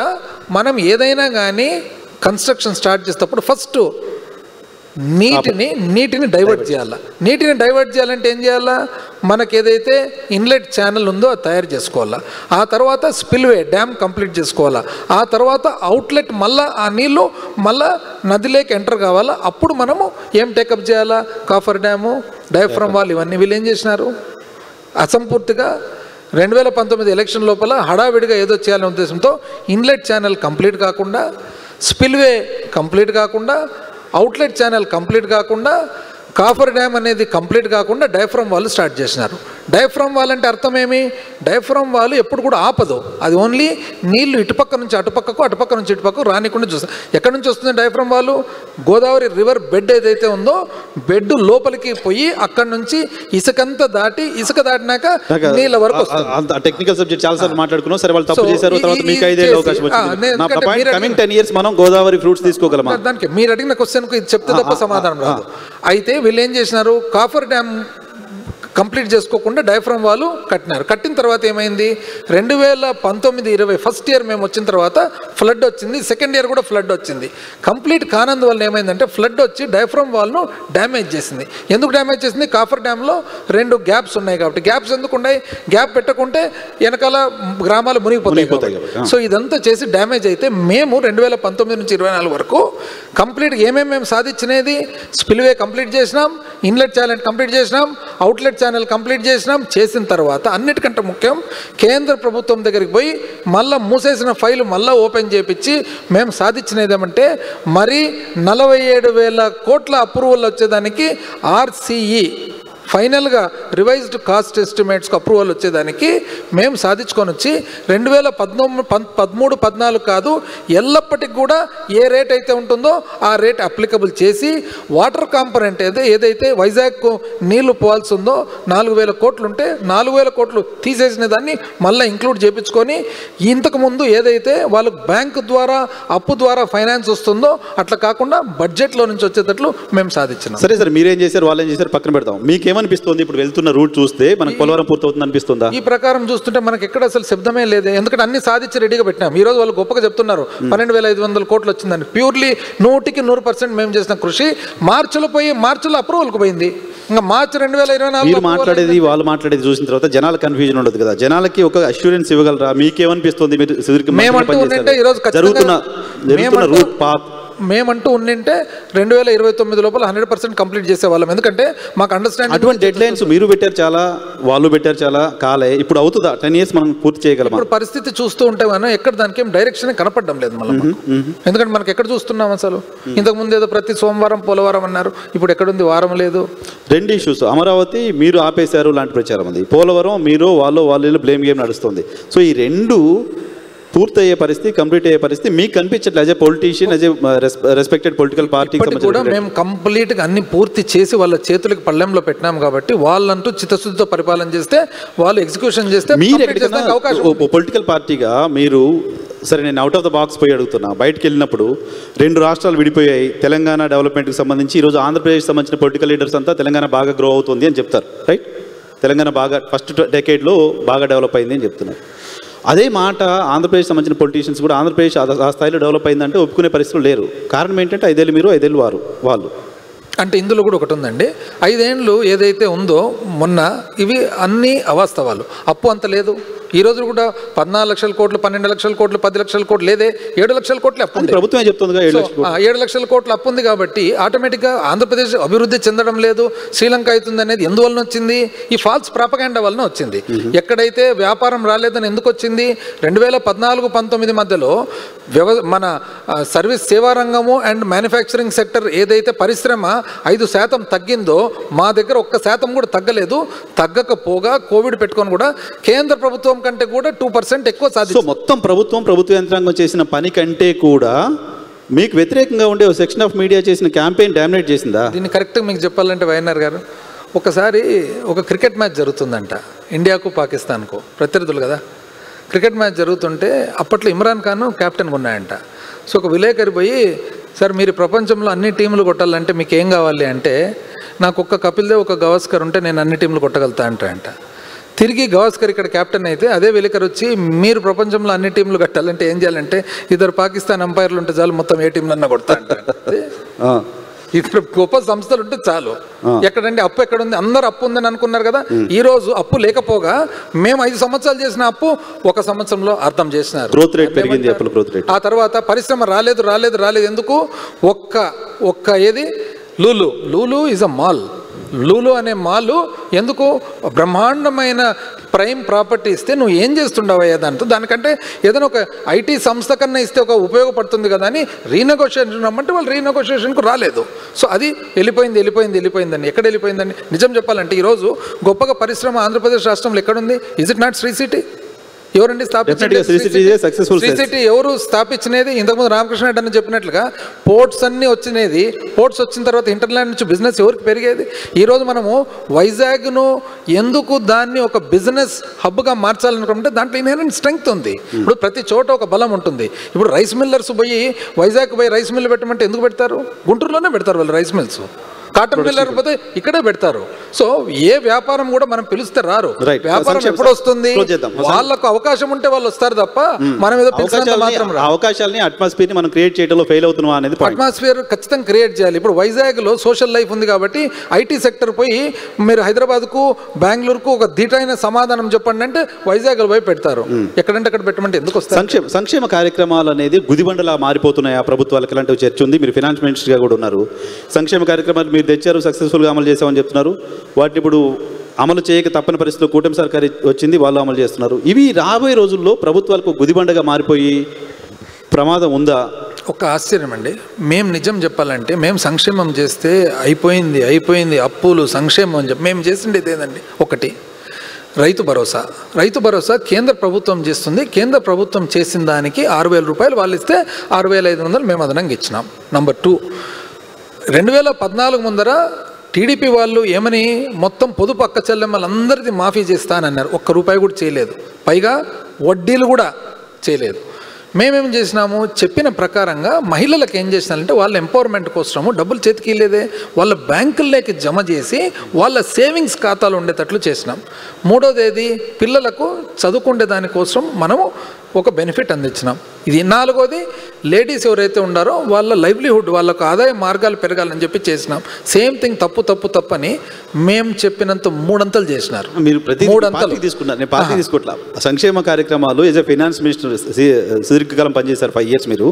మనం ఏదైనా కానీ కన్స్ట్రక్షన్ స్టార్ట్ చేసేటప్పుడు ఫస్ట్ నీటిని డైవర్ట్ చేయాలా. నీటిని డైవర్ట్ చేయాలంటే ఏం చేయాలా? మనకు ఏదైతే ఇన్లెట్ ఛానల్ ఉందో అది తయారు చేసుకోవాలా. ఆ తర్వాత స్పిల్వే డ్యామ్ కంప్లీట్ చేసుకోవాలా. ఆ తర్వాత అవుట్లెట్ మళ్ళీ ఆ నీళ్ళు మళ్ళీ నదిలోకి ఎంటర్ కావాలా. అప్పుడు మనము ఏం టేకప్ చేయాలా? కాఫర్ డ్యాము, డయాఫ్రమ్ వాల్, ఇవన్నీ వీళ్ళు ఏం చేసినారు? అసంపూర్తిగా 2019 ఎలక్షన్ లోపల హడావిడిగా ఏదో చేయాలనే ఉద్దేశంతో ఇన్లెట్ ఛానల్ కంప్లీట్ కాకుండా, స్పిల్వే కంప్లీట్ కాకుండా, అవుట్లెట్ ఛానల్ కంప్లీట్ కాకుండా, కాఫర్ డ్యామ్ అనేది కంప్లీట్ కాకుండా డయాఫ్రమ్ వాల్ స్టార్ట్ చేసినారు. డయాఫ్రమ్ వాల్ అంటే అర్థం ఏమి? డయాఫ్రమ్ వాల్ ఎప్పుడు కూడా ఆపదు. అది ఓన్లీ నీళ్లు ఇటుపక్క నుంచి అటుపక్కకు, అటుపక్క నుంచి ఇటుపక్కకు రానికుండా చూస్తుంది. ఎక్కడి నుంచి వస్తుంది diaphragm wall? Godavari river bed ఏదైతే ఉందో బెడ్ లోపలికి పోయి అక్కడి నుంచి ఇసుకంతా దాటి, ఇసుక దాటినాక నీళ్ళ వరకు వస్తుంది. టెక్నికల్ సబ్జెక్ట్ చాలా సార్లు మాట్లాడుకున్నాం. సరే వాళ్ళు తప్పు చేశారు, తర్వాత మీకు 5 ఏళ్ళ అవకాశం వచ్చింది. కమింగ్ 10 years మనం గోదావరి ఫ్రూట్స్ తీసుకోగలమా? దానికి మీరు అడిగిన క్వశ్చన్కు ఇది చెప్తే తప్ప సమాధానం రాదు. అయితే వీళ్ళు ఏం చేసినారు? కాఫర్ డ్యామ్ కంప్లీట్ చేసుకోకుండా డయాఫ్రమ్ వాల్ కట్టినారు. కట్టిన తర్వాత ఏమైంది? 2019-20 ఫస్ట్ ఇయర్ మేము వచ్చిన తర్వాత ఫ్లడ్ వచ్చింది. సెకండ్ ఇయర్ కూడా ఫ్లడ్ వచ్చింది. కంప్లీట్ కానందువల్ల ఏమైందంటే ఫ్లడ్ వచ్చి డయాఫ్రమ్ వాల్ను డ్యామేజ్ చేసింది. ఎందుకు డ్యామేజ్ చేసింది? కాఫర్ డ్యామ్లో 2 గ్యాప్స్ ఉన్నాయి కాబట్టి. గ్యాప్స్ ఎందుకు ఉన్నాయి? గ్యాప్ పెట్టకుంటే వెనకాల గ్రామాలు మునిగిపోతాయి. సో ఇదంతా చేసి డ్యామేజ్ అయితే మేము 2019 నుంచి 2024 వరకు కంప్లీట్ ఏమేమి మేము సాధించినది? స్పిల్వే కంప్లీట్ చేసినాం, ఇన్లెట్ ఛానల్ కంప్లీట్ చేసినాం, అవుట్లెట్ ఛానల్ కంప్లీట్ చేసినాం. చేసిన తర్వాత అన్నిటికంటే ముఖ్యం కేంద్ర ప్రభుత్వం దగ్గరికి పోయి మళ్ళీ మూసేసిన ఫైలు మళ్ళీ ఓపెన్ చేయించి మేము సాధించినది ఏమంటే మరి 47,000 కోట్ల అప్రూవల్ వచ్చేదానికి RCE ఫైనల్గా రివైజ్డ్ కాస్ట్ ఎస్టిమేట్స్కి అప్రూవల్ వచ్చేదానికి మేము సాధించుకొని వచ్చి 2013-14 కాదు, ఎల్లప్పటికి కూడా ఏ రేట్ అయితే ఉంటుందో ఆ రేట్ అప్లికబుల్ చేసి వాటర్ కాంపనెంట్ ఏదైతే వైజాగ్కు నీళ్లు పోవాల్సి ఉందో 4,000 కోట్లు ఉంటే 4,000 కోట్లు తీసేసిన దాన్ని మళ్ళీ ఇంక్లూడ్ చేయించుకొని ఇంతకుముందు ఏదైతే వాళ్ళకు బ్యాంకు ద్వారా అప్పు ద్వారా ఫైనాన్స్ వస్తుందో అట్లా కాకుండా బడ్జెట్లో నుంచి వచ్చేటట్లు మేము సాధించినాం. సరే సార్, మీరేం చేశారు, వాళ్ళు ఏం చేశారు పక్కన పెడతాం. మీకేమనిపిస్తుంది ఇప్పుడు వెళ్తున్న రూట్ చూస్తే మనకు పోలవరం పూర్తవుతుంది అనిపిస్తుందా? ఈ ప్రకారం చూస్తుంటే మనకి ఎక్కడ అసలు శబ్దమే లేదు. ఎందుకంటే అన్ని సాధించి రెడీగా పెట్టినాం. ఈ రోజు వాళ్ళు గొప్పగా చెప్తున్నారు 12,500 కోట్లు వచ్చిందని. ప్యూర్లీ 100% మేము చేసిన కృషి. మార్చిలో అప్రూవల్కి పోయింది. ఇంకా మార్చి 2024 మీరు మాట్లాడేది వాళ్ళు మాట్లాడేది చూసిన తర్వాత జనాల కన్ఫ్యూజన్ ఉండదు కదా. జనాలకి ఒక అష్యూరెన్స్ ఇవ్వగలరా? మీకేమనిపిస్తుంది? మీరు జరుగుతున్న రూట్ పాత్ మేమంటూ ఉండింటే 2029 లోపల 100% కంప్లీట్ చేసేవాళ్ళం. ఎందుకంటే మాకు అండర్స్టాండింగ్ అటువంటి డెడ్ లైన్స్ మీరు పెట్టారు చాలా, వాళ్ళు పెట్టారు చాలా, కాలే ఇప్పుడు అవుతుందా 10 years మనం పూర్తి చేయగలమా? ఇప్పుడు పరిస్థితి చూస్తూ ఉంటే మనం ఎక్కడ దానికి ఏం డైరెక్షన్ కనపడడం లేదు మళ్ళీ. ఎందుకంటే మనకి ఎక్కడ చూస్తున్నాం అసలు? ఇంతకుముందు ఏదో ప్రతి సోమవారం పోలవరం అన్నారు, ఇప్పుడు ఎక్కడుంది? వారం లేదు. 2 ఇష్యూస్, అమరావతి మీరు ఆపేశారు లాంటి ప్రచారం ఉంది, పోలవరం మీరు వాళ్ళు బ్లేమ్ గేమ్ నడుస్తుంది. సో ఈ రెండు పూర్తి అయ్యే పరిస్థితి, కంప్లీట్ అయ్యే పరిస్థితి మీకు కనిపించట్లేదు as a politician, as a respected political party కూడా మేము కంప్లీట్గా అన్ని పూర్తి చేసి వాళ్ళ చేతులకి పళ్ళెంలో పెట్టినాం కాబట్టి వాళ్ళంటూ చిత్తశుద్ధితో పరిపాలన చేస్తే, వాళ్ళు ఎగ్జిక్యూషన్ చేస్తే మీరు పొలిటికల్ పార్టీగా మీరు సరే, నేను అవుట్ ఆఫ్ ద బాక్స్ పోయి అడుగుతున్నా. బయటకు వెళ్ళినప్పుడు 2 రాష్ట్రాలు విడిపోయాయి, తెలంగాణ డెవలప్మెంట్కి సంబంధించి ఈరోజు ఆంధ్రప్రదేశ్కి సంబంధించిన పొలిటికల్ లీడర్స్ అంతా తెలంగాణ బాగా గ్రో అవుతుంది అని చెప్తారు, రైట్? తెలంగాణ బాగా ఫస్ట్ డెకేడ్లో బాగా డెవలప్ అయింది అని చెప్తున్నారు. అదే మాట ఆంధ్రప్రదేశ్ సంబంధించిన పొలిటీషియన్స్ కూడా ఆంధ్రప్రదేశ్ ఆ స్థాయిలో డెవలప్ అయిందంటే ఒప్పుకునే పరిస్థితులు లేరు. కారణం ఏంటంటే 5 ఏళ్ళు మీరు, 5 ఏళ్ళు వాళ్ళు. అంటే ఇందులో కూడా ఒకటి ఉందండి. 5 ఏళ్ళు ఏదైతే ఉందో మొన్న ఇవి అన్ని అవాస్తవాలు. అప్పు అంత లేదు. ఈ రోజు కూడా 14 లక్షల కోట్లు, 12 లక్షల కోట్లు, 10 లక్షల కోట్లు లేదే, 7 లక్షల కోట్లు అప్పు ఉంది. ప్రభుత్వం చెప్తుంది 7 లక్షల కోట్లు అప్పు ఉంది కాబట్టి ఆటోమేటిక్గా ఆంధ్రప్రదేశ్ అభివృద్ధి చెందడం లేదు, శ్రీలంక అవుతుంది అనేది ఎందువలన వచ్చింది? ఈ ఫాల్స్ ప్రాపగాండా వలన వచ్చింది. ఎక్కడైతే వ్యాపారం రాలేదని ఎందుకు వచ్చింది? 2014-19 మధ్యలో మన సర్వీస్ సేవా రంగము అండ్ మ్యానుఫ్యాక్చరింగ్ సెక్టర్ ఏదైతే పరిశ్రమ 5% తగ్గిందో మా దగ్గర 1% కూడా తగ్గలేదు. తగ్గకపోగా కోవిడ్ పెట్టుకొని కూడా కేంద్ర ప్రభుత్వం కంటే కూడా 2% ఎక్కువ సాధించింది. సో మొత్తం ప్రభుత్వ యంత్రాంగం చేసిన పని కంటే కూడా మీకు వ్యతిరేకంగా ఉండే సెక్షన్ ఆఫ్ మీడియా చేసిన క్యాంపెయిన్ డామినేట్ చేసిందా? దీన్ని కరెక్ట్గా మీకు చెప్పాలంటే వైఎన్ఆర్ గారు, ఒకసారి ఒక క్రికెట్ మ్యాచ్ జరుగుతుందంట, ఇండియాకు పాకిస్తాన్కు ప్రత్యర్థులు కదా. క్రికెట్ మ్యాచ్ జరుగుతుంటే అప్పట్లో ఇమ్రాన్ ఖాన్ కెప్టెన్గా ఉన్నాయంట. సో ఒక విలేకరి పోయి, సార్ మీరు ప్రపంచంలో అన్ని టీంలు కొట్టాలంటే మీకు ఏం కావాలి అంటే, నాకు ఒక్క కపిల్ దేవ్, ఒక గవాస్కర్ ఉంటే నేను అన్ని టీంలు కొట్టగలుగుతా అంట. తిరిగి గవాస్కర్ ఇక్కడ కెప్టెన్ అయితే అదే విలేకరు వచ్చి, మీరు ప్రపంచంలో అన్ని టీంలు కట్టాలంటే ఏం చేయాలంటే 2 పాకిస్తాన్ అంపైర్లు ఉంటే చాలు, మొత్తం ఏ టీంలన్నా కొడతా అంటారు. ఇక్కడ గొప్ప సంస్థలు ఉంటే చాలు. ఎక్కడండి అప్పు ఎక్కడుంది? అందరు అప్పు ఉందని అనుకున్నారు కదా. ఈ రోజు అప్పు లేకపోగా మేము 5 సంవత్సరాలు చేసిన అప్పు 1 సంవత్సరంలో అర్థం చేసినారు. ఆ తర్వాత పరిశ్రమ రాలేదు. ఎందుకు? ఒక్క ఏది Lulu is a mall. Lulu అనే మాల్ ఎందుకు? బ్రహ్మాండమైన ప్రైమ్ ప్రాపర్టీ ఇస్తే నువ్వు ఏం చేస్తుండవయ్యా దాంతో? దానికంటే ఏదైనా ఒక ఐటీ సంస్థ కన్నా ఇస్తే ఒక ఉపయోగపడుతుంది కదా అని రీనెగోషియేషన్ రమ్మంటే వాళ్ళు రీనెగోషియేషన్కు రాలేదు. సో అది వెళ్ళిపోయిందని. ఎక్కడ వెళ్ళిపోయిందండి? నిజం చెప్పాలంటే ఈరోజు గొప్పగా పరిశ్రమ ఆంధ్రప్రదేశ్ రాష్ట్రంలో ఎక్కడుంది? Is it not Sri City? ఎవరండి స్థాపించింది? శ్రీ సిటీ ఎవరు స్థాపించినది? ఇంతకుముందు రామకృష్ణ రెడ్డి అని చెప్పినట్లుగా పోర్ట్స్ అన్నీ వచ్చినది. పోర్ట్స్ వచ్చిన తర్వాత ఇంటర్లాండ్ నుంచి బిజినెస్ ఎవరికి పెరిగేది? ఈరోజు మనము వైజాగ్ను ఎందుకు దాన్ని ఒక బిజినెస్ హబ్గా మార్చాలనుకుంటే దాంట్లో ఇన్హెరెంట్ స్ట్రెంగ్త్ ఉంది. ఇప్పుడు ప్రతి చోట ఒక బలం ఉంటుంది. ఇప్పుడు రైస్ మిల్లర్స్ పోయి వైజాగ్ పోయి రైస్ మిల్ పెట్టమంటే ఎందుకు పెడతారు? గుంటూరులోనే పెడతారు వాళ్ళు రైస్ మిల్స్. కాటన్ మిల్లర్ పోతే ఇక్కడే పెడతారు. సో ఏ వ్యాపారం కూడా మనం పిలిస్తే రారు. వ్యాపారం ఎప్పుడు వస్తుంది? వాళ్ళకు అవకాశం ఉంటే వాళ్ళు వస్తారు తప్ప మనం ఏదో అవకాశాలని అట్మాస్ఫియర్ మనం క్రియేట్ చేయడంలో ఫెయిల్ అవుతున్నాం అనేది అట్మాస్ఫియర్ ఖచ్చితంగా క్రియేట్ చేయాలి. ఇప్పుడు వైజాగ్ లో సోషల్ లైఫ్ ఉంది కాబట్టి ఐటీ సెక్టర్ పోయి మీరు హైదరాబాద్కు బెంగళూరుకు ఒక ధీటైన సమాధానం చెప్పండి అంటే వైజాగ్ పోయి పెడతారు. ఎక్కడంటే అక్కడ పెట్టమంటే ఎందుకు వస్తారు? సంక్షేమ కార్యక్రమాలు అనేది గుదిబండలా మారిపోతున్నాయి. ఆ ప్రభుత్వాలకు ఇలాంటి చర్చ ఉంది. మీరు ఫైనాన్స్ మినిస్టర్గా కూడా ఉన్నారు. సంక్షేమ కార్యక్రమాలు మీరు తెచ్చారు, సక్సెస్ఫుల్గా అమలు చేసామని చెప్తున్నారు. వాటిని ఇప్పుడు అమలు చేయక తప్పని పరిస్థితిలో కూటమి సర్కార్ వచ్చింది, వాళ్ళు అమలు చేస్తున్నారు. ఇవి రాబోయే రోజుల్లో ప్రభుత్వాలకు గుదిబండగా మారిపోయి ప్రమాదం ఉందా? ఒక ఆశ్చర్యం అండి. మేము నిజం చెప్పాలంటే మేము సంక్షేమం చేస్తే అయిపోయింది అప్పులు సంక్షేమం అని చెప్పి మేము చేసిండేది ఏదండి, ఒకటి రైతు భరోసా కేంద్ర ప్రభుత్వం చేస్తుంది. కేంద్ర ప్రభుత్వం చేసిన దానికి 6,000 రూపాయలు వాళ్ళు ఇస్తే 6,500 మేము అదనంగా ఇచ్చినాం. నంబర్ 2, 2014 ముందర టీడీపీ వాళ్ళు ఏమని మొత్తం పొదుపు అక్క చెల్లెమ్మలందరిది మాఫీ చేస్తానన్నారు. 1 రూపాయి కూడా చేయలేదు, పైగా వడ్డీలు కూడా చేయలేదు. మేమేం చేసినాము, చెప్పిన ప్రకారంగా మహిళలకు ఏం చేసినారంటే వాళ్ళ ఎంపవర్మెంట్ కోసము డబ్బులు చేతికి ఇల్లేదే, వాళ్ళ బ్యాంకుల్లోకి జమ చేసి వాళ్ళ సేవింగ్స్ ఖాతాలు ఉండేటట్లు చేసినాం. 3వది పిల్లలకు చదువుకునే దానికోసం మనము ఒక బెనిఫిట్ అందించినాం. ఇది 4వది లేడీస్ ఎవరైతే ఉన్నారో వాళ్ళ లైవ్లీహుడ్, వాళ్ళకు ఆదాయ మార్గాలు పెరగాలని చెప్పి చేసినాం. సేమ్ థింగ్ తప్పు అని మేము చెప్పినంత 3 అంతలు చేసినారు. మీరు ప్రతి తీసుకున్నారు, నేను పార్టీ తీసుకోవట్లా. సంక్షేమ కార్యక్రమాలు యాజ్ ఎ ఫైనాన్స్ మినిస్టర్ సుదీర్ఘకాలం పనిచేశారు, 5 years. మీరు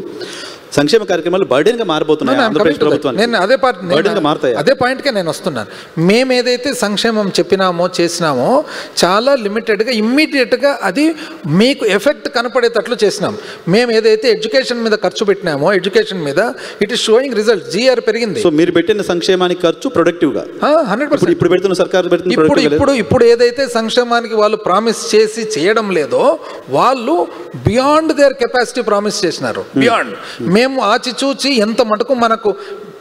సంక్షేమ కార్యక్రమాలు బర్డెన్ గా మారబోతున్నాయి ఆంధ్రప్రదేశ్ ప్రభుత్వానికి. నేను అదే పాయింట్కే నేను వస్తున్నాను. మేము ఏదైతే సంక్షేమం చెప్పినామో చేసినామో చాలా లిమిటెడ్గా ఇమ్మీడియట్గా అది మీకు ఎఫెక్ట్ కనపడేటట్లు చేసినాం. మేము ఏదైతే ఎడ్యుకేషన్ మీద ఖర్చు పెట్టినామో ఎడ్యుకేషన్ మీద it is showing result. GR పెరిగింది. సో మీరు పెట్టిన సంక్షేమానికి ఖర్చు ప్రొడక్టివ్ గా 100%. ఇప్పుడు పెడుతున్న సర్కారు ఇప్పుడు ఏదైతే సంక్షేమానికి వాళ్ళు ప్రామిస్ చేసి చేయడం లేదో వాళ్ళు బియాండ్ దేర్ కెపాసిటీ ప్రామిస్ చేసినారు. బియాండ్ మేము ఆచిచూచి ఎంత మటుకు మనకు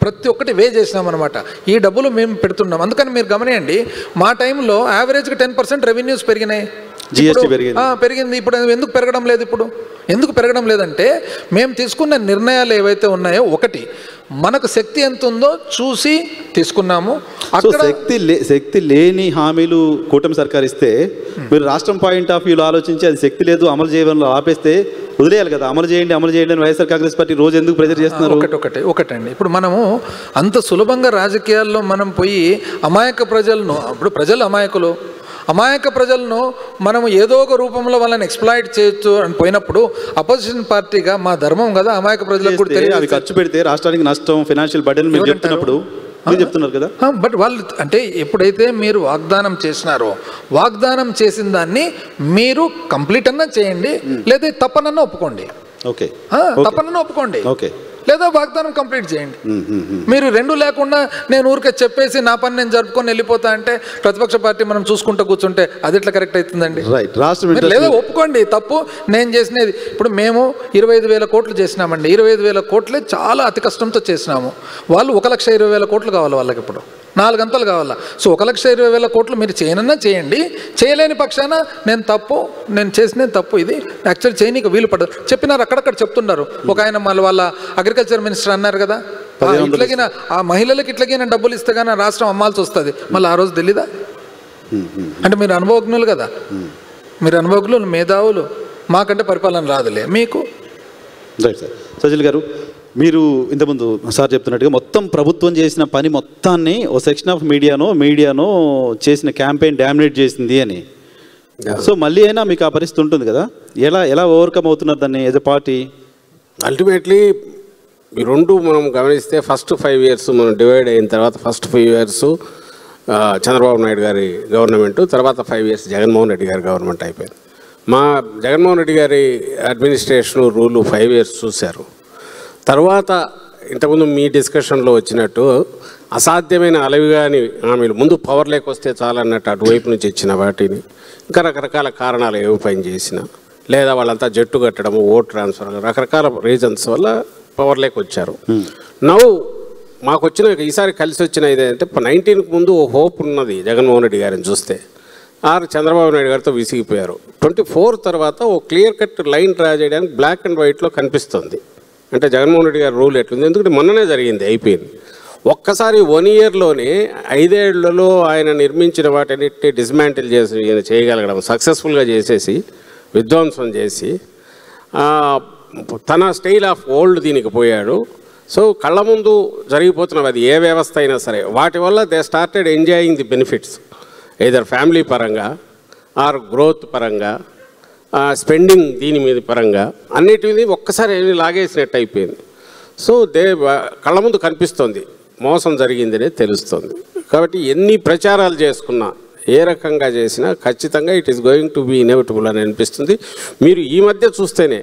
ప్రతి ఒక్కటి వే చేసినాం అనమాట. ఈ డబ్బులు మేము పెడుతున్నాం. అందుకని మీరు గమనియండి, మా టైంలో యావరేజ్గా 10% రెవెన్యూస్ పెరిగినాయి, పెరిగింది. ఇప్పుడు ఎందుకు పెరగడం లేదు? ఎందుకు పెరగడం లేదంటే మేము తీసుకున్న నిర్ణయాలు ఏవైతే ఉన్నాయో, ఒకటి మనకు శక్తి ఎంత ఉందో చూసి తీసుకున్నాము. శక్తి లేని హామీలు కూటమి సర్కార్ ఇస్తే మీరు రాష్ట్రం పాయింట్ ఆఫ్ వ్యూలో ఆలోచించి అది శక్తి లేదు అమలు చేయడంలో ఆపేస్తే వదిలేయాలి కదా. అమలు చేయండి అని వైఎస్ఆర్ కాంగ్రెస్ పార్టీ రోజు ఎందుకు ప్రెజర్ చేస్తున్నారు? ఒకటండి, ఇప్పుడు మనము అంత సులభంగా రాజకీయాల్లో మనం పోయి అమాయక ప్రజలను, ఇప్పుడు ప్రజలు అమాయక ప్రజలను మనము ఏదో ఒక రూపంలో వాళ్ళని ఎక్స్ప్లాయిట్ చేయొచ్చు అని పోయినప్పుడు అపోజిషన్ పార్టీగా మా ధర్మం కదా అమాయక ప్రజలకు కూడా అవి ఖర్చు పెడితే రాష్ట్రానికి నష్టం, ఫైనాన్షియల్ బర్డెన్ మీరు చెప్తున్నప్పుడు చెప్తున్నారు కదా. బట్ వాళ్ళు అంటే ఎప్పుడైతే మీరు వాగ్దానం చేసినారో వాగ్దానం చేసిన దాన్ని మీరు కంప్లీట్ అన్నా చేయండి, లేదా తప్పనన్నా ఒప్పుకోండి. తప్పనన్నా ఒప్పుకోండి, లేదా వాగ్దానం కంప్లీట్ చేయండి. మీరు 2 లేకుండా నేను ఊరికే చెప్పేసి నా పని నేను జరుపుకొని వెళ్ళిపోతా అంటే ప్రతిపక్ష పార్టీ మనం చూసుకుంటూ కూర్చుంటే అది ఎట్లా కరెక్ట్ అవుతుందండి? లేదా ఒప్పుకోండి తప్పు నేను చేసినది. ఇప్పుడు మేము 25,000 కోట్లు చేసినామండి. 25,000 కోట్లే చాలా అతి కష్టంతో చేసినాము. వాళ్ళు 1,20,000 కోట్లు కావాలి, వాళ్ళకి ఇప్పుడు 4 గంటలు కావాలా. సో 1,20,000 కోట్లు మీరు చేయనన్నా చేయండి, చేయలేని పక్షాన నేను చేసిన తప్పు ఇది యాక్చువల్ చేయనీకి వీలు పడదు చెప్పినారు. అక్కడక్కడ చెప్తున్నారు. ఒక ఆయన వాళ్ళ అగ్రికల్చర్ మినిస్టర్ అన్నారు కదా, ఇట్లాగిన ఆ మహిళలకు ఇట్లాగిన డబ్బులు ఇస్తే కానీ రాష్ట్రం అమ్మాల్సి వస్తుంది. మళ్ళీ ఆ రోజు తెలీదా? అంటే మీరు అనుభవజ్ఞులు కదా, మీరు అనుభవజ్ఞులు, మేధావులు. మాకంటే పరిపాలన రాదులే మీకు. సజిల్ గారు, మీరు ఇంతకుముందు సార్ చెప్తున్నట్టుగా మొత్తం ప్రభుత్వం చేసిన పని మొత్తాన్ని ఓ సెక్షన్ ఆఫ్ మీడియానో చేసిన క్యాంపెయిన్ డామినేట్ చేసింది అని. సో మళ్ళీ అయినా మీకు ఆ పరిస్థితి ఉంటుంది కదా, ఎలా ఓవర్కమ్ అవుతున్నారు దాన్ని యాజ్ ఎ పార్టీ? అల్టిమేట్లీ ఈ 2 మనం గమనిస్తే ఫస్ట్ 5 years మనం డివైడ్ అయిన తర్వాత ఫస్ట్ 5 years చంద్రబాబు నాయుడు గారి గవర్నమెంట్, తర్వాత 5 years జగన్మోహన్ రెడ్డి గారి గవర్నమెంట్ అయిపోయింది. మా జగన్మోహన్ రెడ్డి గారి అడ్మినిస్ట్రేషన్ రూలు 5 years చూశారు. తర్వాత ఇంతకుముందు మీ డిస్కషన్లో వచ్చినట్టు అసాధ్యమైన అలవిగాని హామీలు, ముందు పవర్ లేకొస్తే చాలన్నట్టు అటువైపు నుంచి ఇచ్చిన వాటిని ఇంకా రకరకాల కారణాలు ఏవి పని చేసినా, లేదా వాళ్ళంతా జట్టు కట్టడము, ఓట్ ట్రాన్స్ఫర్, రకరకాల రీజన్స్ వల్ల పవర్ లేకొచ్చారు. నవ్వు మాకు వచ్చిన ఈసారి కలిసి వచ్చిన ఇదేంటే 19కు ముందు ఓ హోప్ ఉన్నది జగన్మోహన్ రెడ్డి గారిని చూస్తే. చంద్రబాబు నాయుడు గారితో విసిగిపోయారు. 24 తర్వాత ఓ క్లియర్ కట్ లైన్ డ్రా చేయడానికి బ్లాక్ అండ్ వైట్లో కనిపిస్తుంది. అంటే జగన్మోహన్ రెడ్డి గారి రూల్ ఎట్లుంది, ఎందుకంటే మొన్ననే జరిగింది, అయిపోయింది. ఒక్కసారి 1 yearలోనే 5 ఏళ్లలో ఆయన నిర్మించిన వాటిని డిస్మాంటిల్ చేసి చేయగలగడం, సక్సెస్ఫుల్గా చేసేసి విధ్వంసం చేసి తన స్టైల్ ఆఫ్ ఓల్డ్ దీనికి పోయాడు. సో కళ్ళ ముందు జరిగిపోతున్నవి అది ఏ వ్యవస్థ అయినా సరే, వాటి వల్ల they started enjoying the benefits either family పరంగా ఆర్ గ్రోత్ పరంగా, స్పెండింగ్ దీని మీద పరంగా అన్నిటిని ఒక్కసారి లాగేసినట్టు అయిపోయింది. సో కళ్ళ ముందు కనిపిస్తుంది మోసం జరిగిందనే తెలుస్తుంది. కాబట్టి ఎన్ని ప్రచారాలు చేసుకున్నా, ఏ రకంగా చేసినా ఖచ్చితంగా it is going to be inevitable అని అనిపిస్తుంది. మీరు ఈ మధ్య చూస్తేనే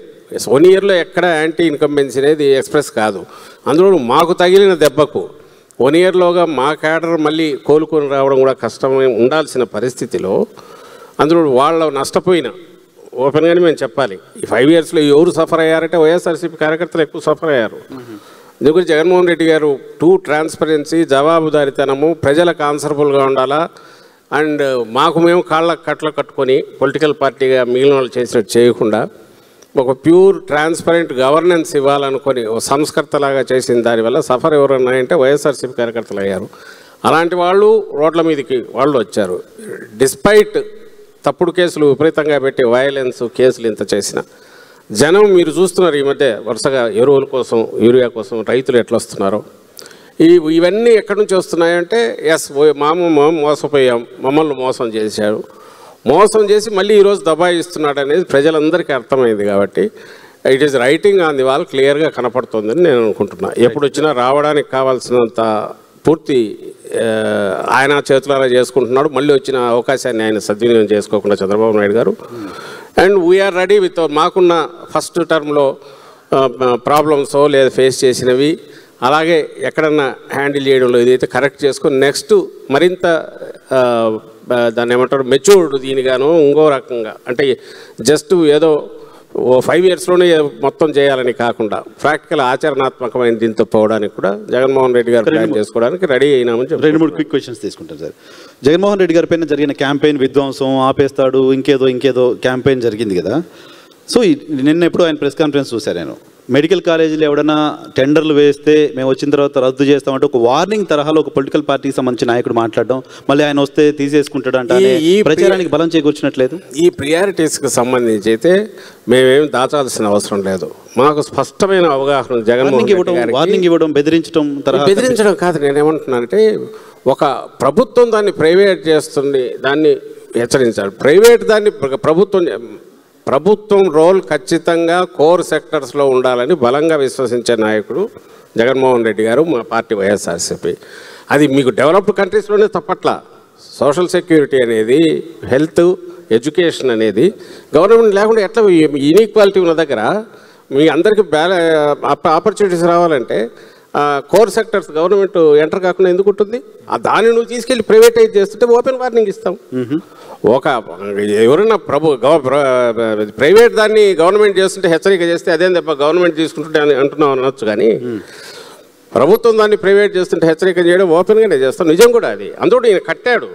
1 ఇయర్లో ఎక్కడ యాంటీ ఇన్కంబెన్సీ అనేది ఎక్స్ప్రెస్ కాదు. అందులో మాకు తగిలిన దెబ్బకు 1 ఇయర్లోగా మా క్యాడర్ మళ్ళీ కోలుకొని రావడం కూడా కష్టమై ఉండాల్సిన పరిస్థితిలో అందులో వాళ్ళు నష్టపోయిన ఓపెన్గానే మేము చెప్పాలి. ఈ 5 ఇయర్స్లో ఎవరు సఫర్ అయ్యారంటే వైఎస్ఆర్సీపీ కార్యకర్తలు ఎక్కువ సఫర్ అయ్యారు. ఎందుకంటే జగన్మోహన్ రెడ్డి గారు ట్రాన్స్పరెన్సీ, జవాబుదారితనము, ప్రజలకు ఆన్సరబుల్గా ఉండాలా, అండ్ మాకు మేము కాళ్ళ కట్టలు కట్టుకొని పొలిటికల్ పార్టీగా మిగిలిన వాళ్ళు చేసినట్టు చేయకుండా ఒక ప్యూర్ ట్రాన్స్పరెంట్ గవర్నెన్స్ ఇవ్వాలనుకొని ఒక సంస్కర్తలాగా చేసిన దానివల్ల సఫర్ ఎవరన్నాయంటే వైఎస్ఆర్సీపీ కార్యకర్తలు అయ్యారు. అలాంటి వాళ్ళు రోడ్ల మీదకి వాళ్ళు వచ్చారు. డిస్పైట్ తప్పుడు కేసులు విపరీతంగా పెట్టి వయలెన్స్ కేసులు ఇంత చేసిన జనం మీరు చూస్తున్నారు. ఈ మధ్య వరుసగా ఎరువుల కోసం, యూరియా కోసం రైతులు ఎట్లా వస్తున్నారో. ఇవన్నీ ఎక్కడి నుంచి వస్తున్నాయంటే మోసపోయాం, మమ్మల్ని మోసం చేశాడు, మోసం చేసి మళ్ళీ ఈరోజు దబాయిస్తున్నాడు అనేది ప్రజలందరికీ అర్థమైంది. కాబట్టి it is writing on the wall క్లియర్గా కనపడుతుందని నేను అనుకుంటున్నా. ఎప్పుడు వచ్చినా రావడానికి కావాల్సినంత పూర్తి ఆయన చేతులారా చేసుకుంటున్నాడు. మళ్ళీ వచ్చిన అవకాశాన్ని ఆయన సద్వినియోగం చేసుకోకుండా చంద్రబాబు నాయుడు గారు. అండ్ వీఆర్ రెడీ విత్ మాకున్న ఫస్ట్ టర్మ్లో ప్రాబ్లమ్స్ లేదా ఫేస్ చేసినవి అలాగే ఎక్కడన్నా హ్యాండిల్ చేయడంలో ఏదైతే కరెక్ట్ చేసుకొని నెక్స్ట్ మరింత దాన్ని ఏమంటారు మెచ్యూర్డ్ దీనిగాను ఇంకో రకంగా అంటే జస్ట్ ఏదో 5 ఇయర్స్లోనే మొత్తం చేయాలని కాకుండా ప్రాక్టికల్ ఆచరణాత్మకమైన దీంతో పోవడానికి కూడా జగన్మోహన్ రెడ్డి గారు ప్లాన్ చేసుకోవడానికి రెడీ అయినామని చెప్పి 2-3 క్విక్ క్వశ్చన్స్ తీసుకుంటారు సార్. జగన్మోహన్ రెడ్డి గారి పైన జరిగిన క్యాంపెయిన్ విధ్వంసం, ఆపేస్తాడు, ఇంకేదో క్యాంపెయిన్ జరిగింది కదా. సో నిన్న ఎప్పుడు ఆయన ప్రెస్ కాన్ఫరెన్స్ చూశాను నేను. మెడికల్ కాలేజీలు ఎవడన్నా టెండర్లు వేస్తే మేము వచ్చిన తర్వాత రద్దు చేస్తామంటే ఒక వార్నింగ్ తరహాలో ఒక పొలిటికల్ పార్టీకి సంబంధించిన నాయకుడు మాట్లాడడం, మళ్ళీ ఆయన వస్తే తీసేసుకుంటాడు అంటే ప్రచారానికి బలం చేకూర్చినట్లేదు. ఈ ప్రియారిటీస్కి సంబంధించి అయితే మేమేం దాచాల్సిన అవసరం లేదు. మాకు స్పష్టమైన అవగాహన వార్నింగ్ ఇవ్వడం, బెదిరించడం కాదు. నేనేమంటున్నానంటే ఒక ప్రభుత్వం దాన్ని ప్రైవేట్ చేస్తుంది, దాన్ని హెచ్చరించాలి. ప్రైవేట్ దాన్ని ప్రభుత్వం రోల్ ఖచ్చితంగా కోర్ సెక్టర్స్లో ఉండాలని బలంగా విశ్వసించే నాయకుడు జగన్మోహన్ రెడ్డి గారు, మా పార్టీ వైఎస్ఆర్సీపీ. అది మీకు డెవలప్డ్ కంట్రీస్లోనే తప్పట్లా. సోషల్ సెక్యూరిటీ అనేది, హెల్త్, ఎడ్యుకేషన్ అనేది గవర్నమెంట్ లేకుండా ఎట్లా ఇన్ఈక్వాలిటీ ఉన్న దగ్గర మీ అందరికీ ఆపర్చునిటీస్ రావాలంటే కోర్ సెక్టర్స్ గవర్నమెంట్ ఎంటర్ కాకుండా ఎందుకు ఉంటుంది? దాన్ని నువ్వు తీసుకెళ్ళి ప్రైవేటైజ్ చేస్తుంటే ఓపెన్ వార్నింగ్ ఇస్తాం. ఒక ఎవరైనా ప్రైవేట్ దాన్ని గవర్నమెంట్ చేస్తుంటే హెచ్చరిక చేస్తే అదేం తప్ప గవర్నమెంట్ తీసుకుంటుంటే అంటున్నాం అనొచ్చు. కానీ ప్రభుత్వం దాన్ని ప్రైవేట్ చేస్తుంటే హెచ్చరిక చేయడం ఓపెన్గానే చేస్తాం. నిజం కూడా అది. అందులో ఈయన కట్టాడు.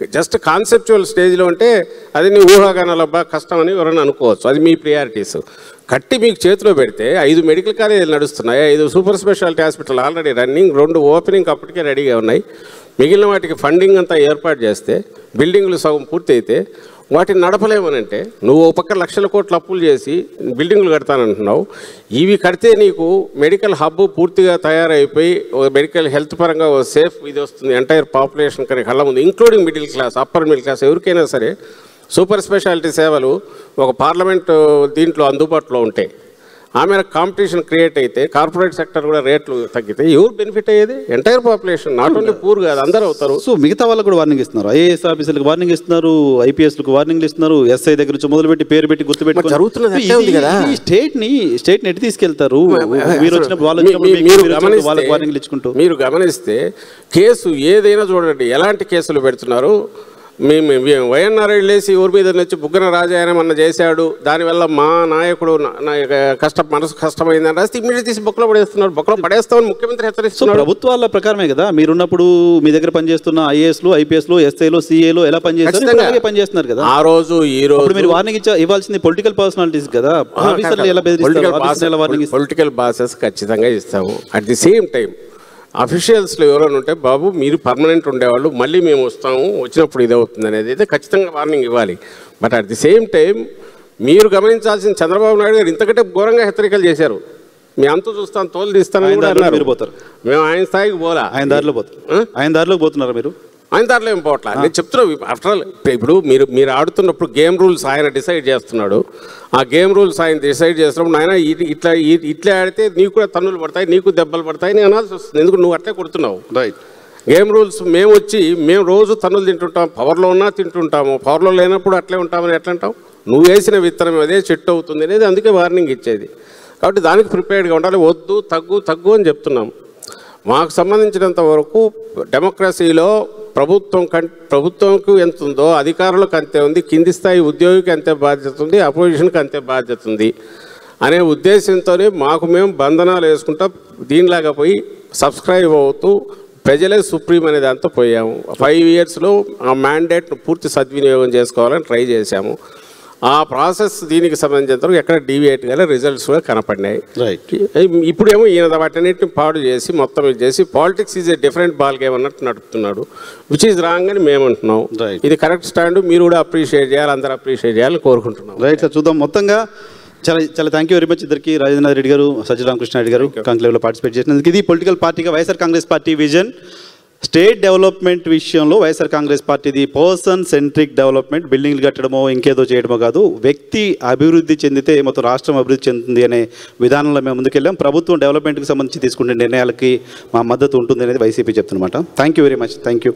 జస్ట్ కాన్సెప్చువల్ స్టేజ్లో ఉంటే అది నీ ఊహాగానాలబ్బా కష్టమని ఎవరైనా అనుకోవచ్చు. అది మీ ప్రియారిటీస్. కట్టి మీకు చేతిలో పెడితే 5 మెడికల్ కాలేజీలు నడుస్తున్నాయి, 5 super speciality hospital already running, 2 opening అప్పటికే రెడీగా ఉన్నాయి. మిగిలిన వాటికి ఫండింగ్ అంతా ఏర్పాటు చేస్తే బిల్డింగ్లు సగం పూర్తి అయితే వాటిని నడపలేమనంటే నువ్వు ఒక పక్క లక్షల కోట్ల అప్పులు చేసి బిల్డింగ్లు కడతానంటున్నావు. ఇవి కడితే నీకు మెడికల్ హబ్ పూర్తిగా తయారైపోయి మెడికల్ హెల్త్ పరంగా సేఫ్ ఇది వస్తుంది ఎంటైర్ పాపులేషన్ కానీ కళ్ళ ముందు, including middle class, upper middle class ఎవరికైనా సరే సూపర్ స్పెషాలిటీ సేవలు ఒక పార్లమెంటు దీంట్లో అందుబాటులో ఉంటాయి. ఆమె కాంపిటీషన్ క్రియేట్ అయితే కార్పొరేట్ సెక్టర్ కూడా రేట్లు తగ్గితే ఎవరు బెనిఫిట్ అయ్యేది? Entire population, not only poor కాదు, అందరూ అవుతారు. సో మిగతా వాళ్ళకు కూడా వార్నింగ్ ఇస్తున్నారు. ఐఏఎస్ ఆఫీసర్లకు వార్నింగ్ ఇస్తున్నారు, ఐపీఎస్లకు వార్నింగ్ ఇస్తున్నారు, ఎస్ఐ దగ్గర నుంచి మొదలుపెట్టి పేరు పెట్టి గుర్తుపెట్టి జరుగుతున్నది కదా. ఈ స్టేట్ని ఎటు తీసుకెళ్తారు? మీరు వచ్చినప్పుడు వాళ్ళకి వార్నింగ్లు ఇచ్చుకుంటూ మీరు గమనిస్తే కేసు ఏదైనా చూడండి, ఎలాంటి కేసులు పెడుతున్నారు. మేము వైఎన్ఆర్ వెళ్ళేసి ఊరి మీద వచ్చి బుగ్గన రాజాయన మన చేశాడు, దానివల్ల మా నాయకుడు మనసు కష్టమైందని రాస్తే ఇమీడియట్ తీసి బొక్కలో పడేస్తున్నారు. బొక్కలో పడేస్తామని ముఖ్యమంత్రి హెచ్చరిస్తున్నారు. ప్రభుత్వాల ప్రకారమే కదా మీరున్నప్పుడు మీ దగ్గర పనిచేస్తున్న ఐఏఎస్లు, ఐపీఎస్లు, ఎస్ఐలు, సిఏలు ఎలా పనిచేస్తున్నారు కదా. ఆ రోజు ఈ రోజు మీరు వార్నింగ్ ఇవ్వాల్సింది పొలిటికల్ పర్సనాలిటీస్ కదా. పొలిటికల్ బాసెస్ ఖచ్చితంగా ఇస్తాము. అట్ ది సేమ్ టైం అఫీషియల్స్లో ఎవరైనా ఉంటే బాబు మీరు పర్మనెంట్ ఉండేవాళ్ళు మళ్ళీ మేము వస్తాము, వచ్చినప్పుడు ఇది అవుతుంది అనేది అయితే ఖచ్చితంగా వార్నింగ్ ఇవ్వాలి. But at the same time మీరు గమనించాల్సిన చంద్రబాబు నాయుడు గారు ఇంతకంటే ఘోరంగా హెచ్చరికలు చేశారు. మీ అంతా చూస్తాను, తోలు తీస్తానని కూడా అన్నారు. మేము ఆయన స్థాయికి పోలా, ఆయన దారిలోకి పోతున్నారు. మీరు ఆయన దాంట్లో ఏం పోవట్లా. నేను చెప్తున్నాను, ఆఫ్టర్ ఆల్ ఇప్పుడు మీరు ఆడుతున్నప్పుడు గేమ్ రూల్స్ ఆయన డిసైడ్ చేస్తున్నాడు. ఆ గేమ్ రూల్స్ ఆయన డిసైడ్ చేస్తున్నప్పుడు ఆయన ఇట్లా ఆడితే నీకు కూడా తన్నులు పడతాయి, నీకు దెబ్బలు పడతాయి అని అనాల్సి వస్తుంది. ఎందుకు నువ్వు అట్లే కొడుతున్నావు. రైట్. గేమ్ రూల్స్ మేము రోజు తన్నులు తింటుంటాం, పవర్లో ఉన్నా తింటుంటాము, పవర్లో లేనప్పుడు అట్లే ఉంటామని ఎట్లా అంటాం? నువ్వు వేసిన విత్తనం అదే చెట్టు అవుతుంది అనేది అందుకే వార్నింగ్ ఇచ్చేది. కాబట్టి దానికి ప్రిపేర్డ్గా ఉండాలి. వద్దు, తగ్గు అని చెప్తున్నాం. మాకు సంబంధించినంత వరకు డెమోక్రసీలో ప్రభుత్వంకు ఎంత ఉందో అధికారులకు అంతే ఉంది, కింది స్థాయి ఉద్యోగికి అంతే బాధ్యత ఉంది, అపోజిషన్కి అంతే బాధ్యత ఉంది అనే ఉద్దేశంతోనే మేము బంధనాలు వేసుకుంటా దీనిలాగా పోయి సబ్స్క్రైబ్ అవుతూ ప్రజలే సుప్రీం అనే దాంతో పోయాము. 5 ఇయర్స్లో ఆ మ్యాండేట్ను పూర్తి సద్వినియోగం చేసుకోవాలని ట్రై చేశాము. ఆ ప్రాసెస్ దీనికి సంబంధించినంతవరకు ఎక్కడ డీవియేట్ కానీ రిజల్ట్స్ కూడా కనపడినాయి. ఇప్పుడేమో ఈయన వాటన్నిటిని పాడు చేసి మొత్తం ఇది చేసి politics is a different ball game అన్నట్టు నడుపుతున్నాడు. విచ్ ఈజ్ రాంగ్ అని మేము అంటున్నాం. ఇది కరెక్ట్ స్టాండ్. మీరు కూడా అప్రిషియేట్ చేయాలి, అందరూ అప్రిషియేట్ చేయాలని కోరుకుంటున్నాం. రైట్ సార్, చూద్దాం. మొత్తంగా చాలా థ్యాంక్ యూ వెరీ మచ్ ఇద్దరికి, రాజేంద్ర రెడ్డి గారు, సజ్జల రామకృష్ణారెడ్డి గారు కాంక్లేవ్లో పార్టిసిపేట్ చేసినందుకు. ఇది పొలిటికల్ పార్టీగా YSR Congress party vision. State development విషయంలో వైఎస్ఆర్ కాంగ్రెస్ పార్టీది పర్సన్ సెంట్రిక్ డెవలప్మెంట్, బిల్డింగ్లు కట్టడమో ఇంకేదో చేయడమో కాదు, వ్యక్తి అభివృద్ధి చెందితే మొత్తం రాష్ట్రం అభివృద్ధి చెందుతుంది అనే విధానంలో మేము ముందుకెళ్ళాం. ప్రభుత్వం డెవలప్మెంట్కి సంబంధించి తీసుకునే నిర్ణయాలకి మా మద్దతు ఉంటుంది అనేది వైసీపీ చెప్తున్నమాట. Thank you very much. Thank you.